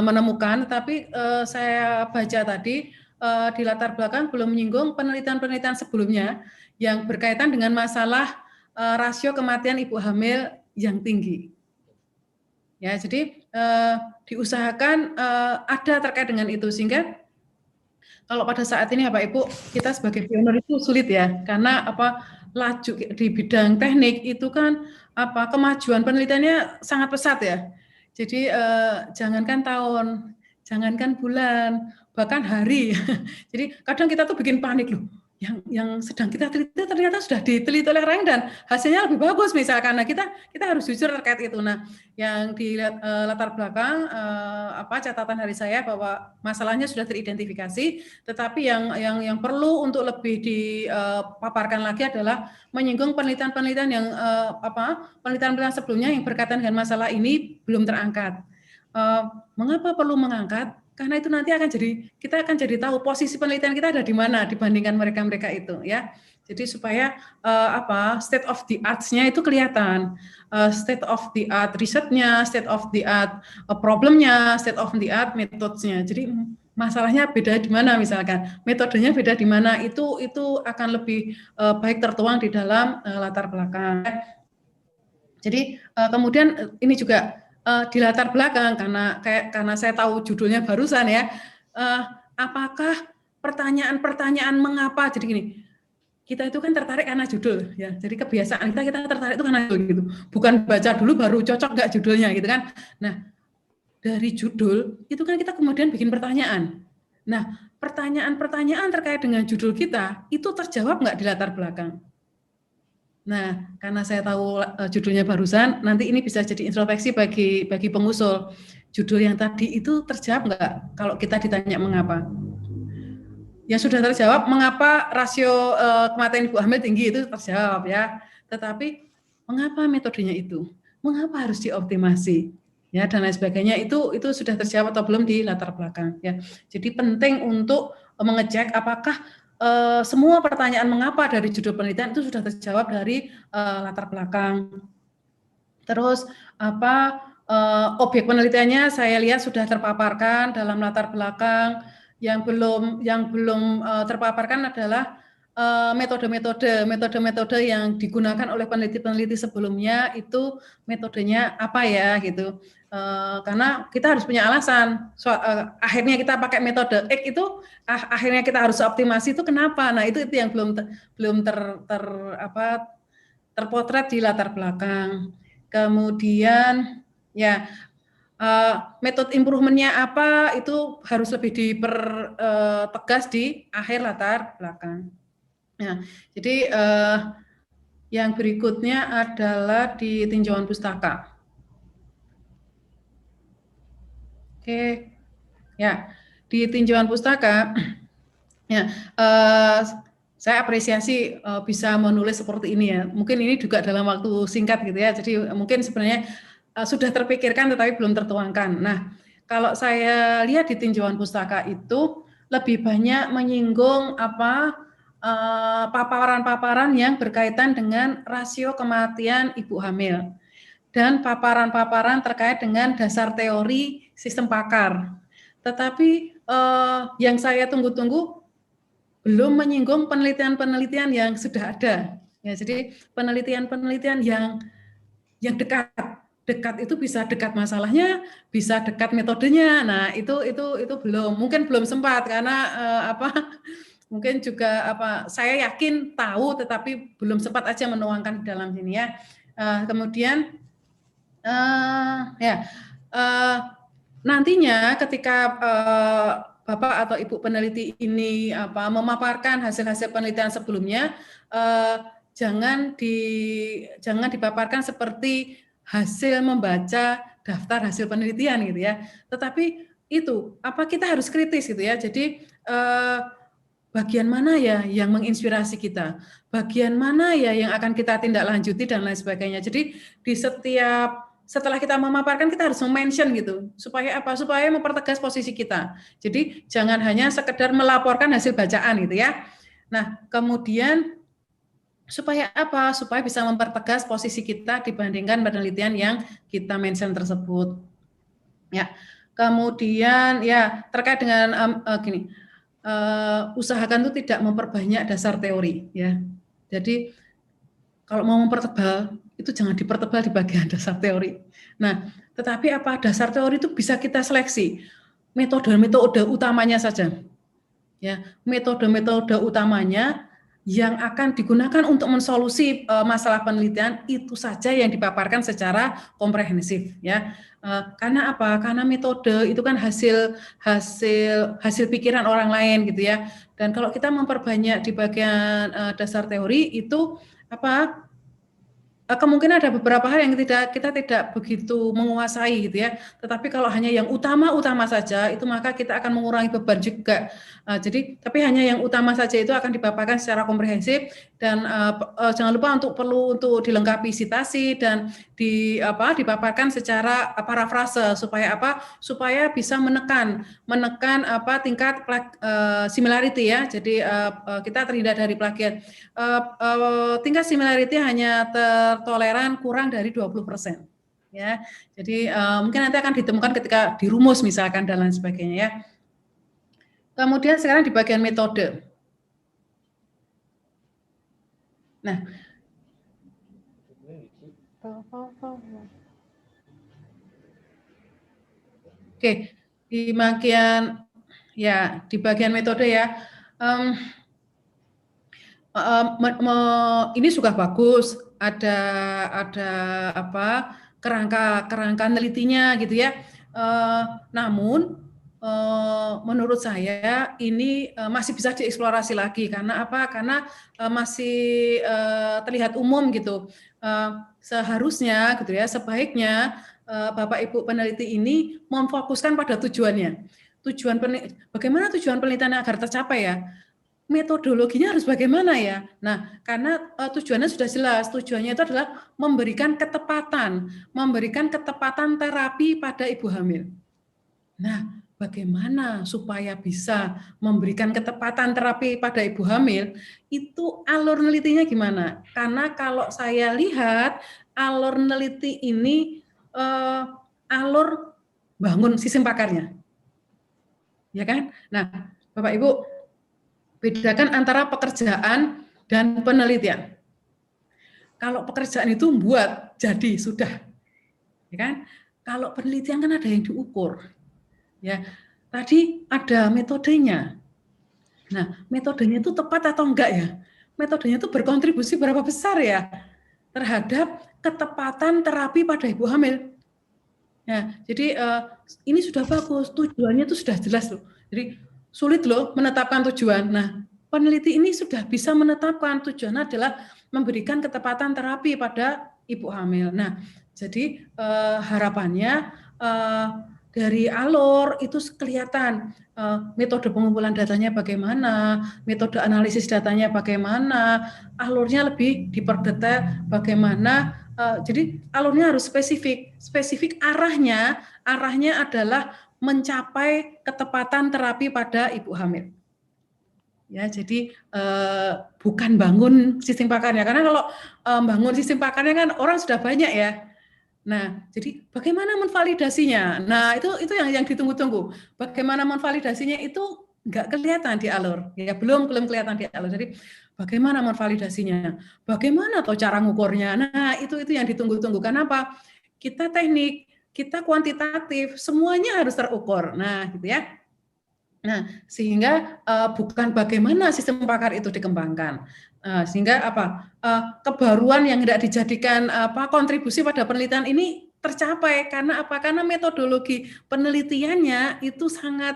menemukan, tapi saya baca tadi di latar belakang belum menyinggung penelitian-penelitian sebelumnya yang berkaitan dengan masalah rasio kematian ibu hamil yang tinggi. Ya, jadi diusahakan ada terkait dengan itu, sehingga kalau pada saat ini Bapak Ibu kita sebagai pionir itu sulit ya, karena laju di bidang teknik itu kan kemajuan penelitiannya sangat pesat ya. Jadi jangankan tahun, jangankan bulan, bahkan hari. Jadi kadang kita tuh bikin panik loh. Yang sedang kita teliti ternyata sudah diteliti oleh orang dan hasilnya lebih bagus misalkan. Nah, kita harus jujur terkait itu. Nah, yang di latar belakang catatan dari saya bahwa masalahnya sudah teridentifikasi, tetapi yang perlu untuk lebih dipaparkan lagi adalah menyinggung penelitian-penelitian yang penelitian-penelitian sebelumnya yang berkaitan dengan masalah ini belum terangkat. Mengapa perlu mengangkat? Karena itu nanti kita akan jadi tahu posisi penelitian kita ada di mana dibandingkan mereka itu ya. Jadi supaya state of the art-nya itu kelihatan, state of the art risetnya, state of the art problemnya, state of the art methodenya. Jadi masalahnya beda di mana misalkan, metodenya beda di mana, itu akan lebih baik tertuang di dalam latar belakang. Jadi kemudian ini juga di latar belakang karena saya tahu judulnya barusan ya, apakah pertanyaan-pertanyaan mengapa, jadi gini, kita itu kan tertarik karena judul ya, jadi kebiasaan kita tertarik itu karena judul gitu, bukan baca dulu baru cocok nggak judulnya gitu kan. Nah dari judul itu kan kita kemudian bikin pertanyaan. Nah pertanyaan-pertanyaan terkait dengan judul kita itu terjawab nggak di latar belakang. Nah, karena saya tahu judulnya barusan, nanti ini bisa jadi introspeksi bagi pengusul. Judul yang tadi itu terjawab nggak kalau kita ditanya mengapa? Yang sudah terjawab, mengapa rasio kematian ibu hamil tinggi itu terjawab ya. Tetapi mengapa metodenya itu? Mengapa harus dioptimasi? Ya, dan lain sebagainya itu sudah terjawab atau belum di latar belakang ya. Jadi penting untuk mengecek apakah semua pertanyaan mengapa dari judul penelitian itu sudah terjawab dari latar belakang. Terus objek penelitiannya saya lihat sudah terpaparkan dalam latar belakang. Yang belum terpaparkan adalah metode-metode yang digunakan oleh peneliti-peneliti sebelumnya, itu metodenya apa ya gitu. Karena kita harus punya alasan. Akhirnya kita pakai metode X itu, akhirnya kita harus optimasi itu kenapa? Nah itu yang belum terpotret di latar belakang. Kemudian ya metode improvementnya apa itu harus lebih dipertegas di akhir latar belakang. Nah, jadi yang berikutnya adalah di tinjauan pustaka. Oke, ya di tinjauan pustaka, ya saya apresiasi bisa menulis seperti ini ya. Mungkin ini juga dalam waktu singkat gitu ya. Jadi mungkin sebenarnya sudah terpikirkan tetapi belum tertuangkan. Nah, kalau saya lihat di tinjauan pustaka itu lebih banyak menyinggung paparan-paparan yang berkaitan dengan rasio kematian ibu hamil dan paparan-paparan terkait dengan dasar teori sistem pakar. Tetapi yang saya tunggu-tunggu belum menyinggung penelitian-penelitian yang sudah ada. Ya, jadi penelitian-penelitian yang dekat itu bisa dekat masalahnya, bisa dekat metodenya. Nah, itu mungkin belum sempat karena mungkin juga saya yakin tahu tetapi belum sempat aja menuangkan di dalam sini ya. Kemudian nantinya ketika Bapak atau Ibu peneliti ini memaparkan hasil-hasil penelitian sebelumnya, jangan dipaparkan seperti hasil membaca daftar hasil penelitian gitu ya. Tetapi itu kita harus kritis gitu ya. Jadi bagian mana ya yang menginspirasi kita, bagian mana ya yang akan kita tindak lanjuti dan lain sebagainya. Jadi di setelah kita memaparkan, kita harus mention gitu, supaya apa? Supaya mempertegas posisi kita. Jadi jangan hanya sekedar melaporkan hasil bacaan gitu ya. Nah, kemudian supaya apa? Supaya bisa mempertegas posisi kita dibandingkan penelitian yang kita mention tersebut. Ya. Kemudian ya terkait dengan usahakan itu tidak memperbanyak dasar teori ya. Jadi kalau mau mempertebal itu jangan dipertebal di bagian dasar teori. Nah, tetapi dasar teori itu bisa kita seleksi metode-metode utamanya saja. Ya, metode-metode utamanya yang akan digunakan untuk mensolusi masalah penelitian itu saja yang dipaparkan secara komprehensif ya. Karena apa? Karena metode itu kan hasil pikiran orang lain gitu ya. Dan kalau kita memperbanyak di bagian dasar teori itu kemungkinan ada beberapa hal yang kita tidak begitu menguasai gitu ya. Tetapi kalau hanya yang utama saja itu maka kita akan mengurangi beban juga. Tapi hanya yang utama saja itu akan dipaparkan secara komprehensif dan jangan lupa perlu untuk dilengkapi sitasi dan dipaparkan secara parafrase supaya bisa menekan tingkat similarity ya. Jadi kita terhindar dari plagiat. Tingkat similarity hanya toleran kurang dari 20%. Ya, jadi mungkin nanti akan ditemukan ketika dirumus misalkan dan lain sebagainya ya. Kemudian sekarang di bagian metode. Nah, oke, di bagian metode ya. Ini sudah bagus, ada kerangka nelitinya gitu ya. Namun menurut saya ini masih bisa dieksplorasi lagi karena Karena masih terlihat umum gitu. Seharusnya gitu ya, sebaiknya Bapak Ibu peneliti ini memfokuskan pada tujuannya. Bagaimana tujuan penelitian agar tercapai ya? Metodologinya harus bagaimana ya? Nah, karena tujuannya sudah jelas. Tujuannya itu adalah memberikan ketepatan terapi pada ibu hamil. Nah, bagaimana supaya bisa memberikan ketepatan terapi pada ibu hamil? Itu alur nelitinya gimana? Karena kalau saya lihat alur neliti ini alur bangun sistem pakarnya. Ya kan? Nah, Bapak Ibu, bedakan antara pekerjaan dan penelitian. Kalau pekerjaan itu buat, jadi, sudah. Ya kan? Kalau penelitian kan ada yang diukur. Ya, tadi ada metodenya. Nah, metodenya itu tepat atau enggak ya? Metodenya itu berkontribusi berapa besar ya terhadap ketepatan terapi pada ibu hamil. Ya, jadi ini sudah bagus, tujuannya itu sudah jelas loh. Jadi sulit loh menetapkan tujuan. Nah, peneliti ini sudah bisa menetapkan tujuan adalah memberikan ketepatan terapi pada ibu hamil. Nah, jadi harapannya dari alur itu kelihatan metode pengumpulan datanya bagaimana, metode analisis datanya bagaimana, alurnya lebih diperdetail bagaimana. Jadi alurnya harus spesifik arahnya adalah mencapai ketepatan terapi pada ibu hamil. Ya, jadi bukan bangun sistem pakarnya, karena kalau bangun sistem pakarnya kan orang sudah banyak ya. Nah, jadi bagaimana menvalidasinya? Nah, itu yang ditunggu-tunggu. Bagaimana menvalidasinya itu nggak kelihatan di alur, ya belum kelihatan di alur. Jadi bagaimana menvalidasinya? Bagaimana atau cara ngukurnya? Nah, itu yang ditunggu-tunggu. Kenapa? Kita teknik, kita kuantitatif, semuanya harus terukur. Nah, gitu ya. Nah, sehingga bukan bagaimana sistem pakar itu dikembangkan. Sehingga kebaruan yang tidak dijadikan kontribusi pada penelitian ini tercapai karena karena metodologi penelitiannya itu sangat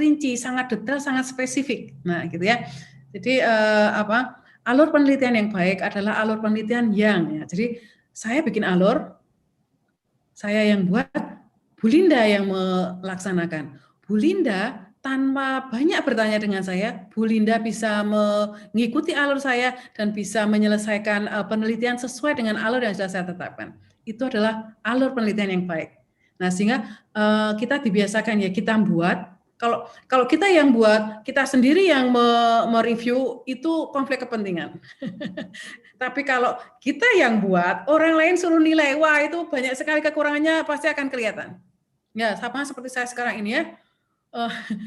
rinci, sangat detail, sangat spesifik. Nah, gitu ya. Jadi alur penelitian yang baik adalah alur penelitian yang ya. Jadi saya bikin alur, saya yang buat, Bu Linda yang melaksanakan. Bu Linda tanpa banyak bertanya dengan saya, Bu Linda bisa mengikuti alur saya dan bisa menyelesaikan penelitian sesuai dengan alur yang sudah saya tetapkan. Itu adalah alur penelitian yang baik. Nah, sehingga kita dibiasakan ya, kita buat. Kalau kita yang buat, kita sendiri yang mereview, itu konflik kepentingan. Tapi kalau kita yang buat, orang lain suruh nilai, wah itu banyak sekali kekurangannya, pasti akan kelihatan. Ya, sama seperti saya sekarang ini ya,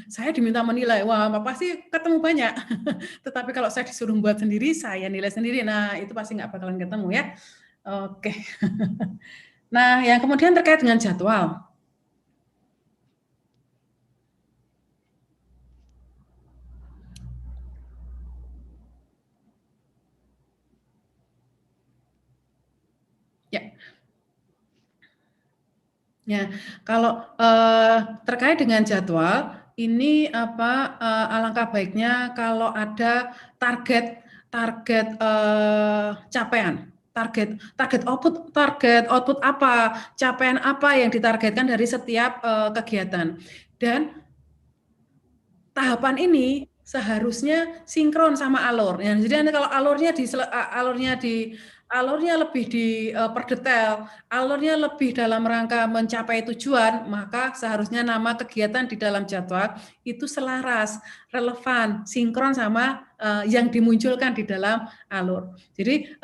saya diminta menilai, wah pasti ketemu banyak. Tetapi kalau saya disuruh buat sendiri, saya nilai sendiri, nah itu pasti nggak bakalan ketemu ya. Oke. Nah, yang kemudian terkait dengan jadwal. Ya, kalau terkait dengan jadwal, ini alangkah baiknya kalau ada target capaian, target output apa, capaian apa yang ditargetkan dari setiap kegiatan, dan tahapan ini seharusnya sinkron sama alur. Ya, jadi kalau alurnya lebih diperdetail, alurnya lebih dalam rangka mencapai tujuan, maka seharusnya nama kegiatan di dalam jadwal itu selaras, relevan, sinkron sama yang dimunculkan di dalam alur. Jadi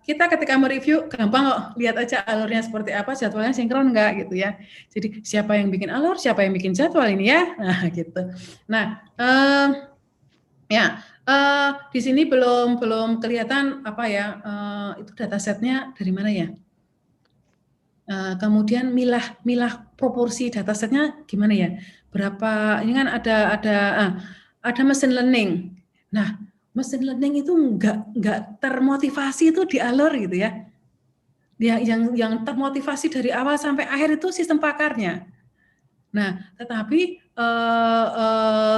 kita ketika mereview gampang kok, lihat aja alurnya seperti apa, jadwalnya sinkron enggak gitu ya. Jadi siapa yang bikin alur, siapa yang bikin jadwal ini ya, nah gitu. Nah di sini belum kelihatan itu datasetnya dari mana ya. Kemudian milah proporsi datasetnya gimana ya? Berapa? Ini kan ada machine learning. Nah, machine learning itu nggak termotivasi itu di alur gitu ya. Yang termotivasi dari awal sampai akhir itu sistem pakarnya. Nah, tetapi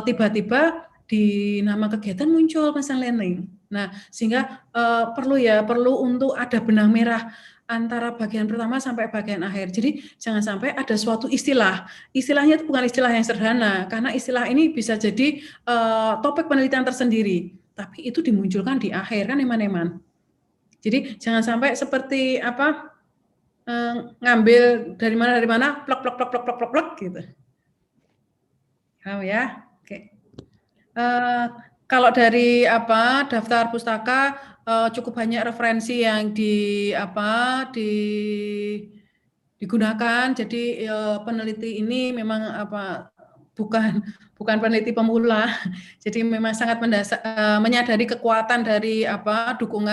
tiba-tiba di nama kegiatan muncul machine learning. Nah, sehingga perlu untuk ada benang merah antara bagian pertama sampai bagian akhir. Jadi jangan sampai ada suatu istilahnya itu bukan istilah yang sederhana, karena istilah ini bisa jadi topik penelitian tersendiri, tapi itu dimunculkan di akhir kan eman-eman. Jadi jangan sampai seperti ngambil dari mana plok gitu. Ya, oke. Kalau dari daftar pustaka cukup banyak referensi yang digunakan. Jadi peneliti ini memang bukan peneliti pemula. Jadi memang sangat menyadari kekuatan dari dukungan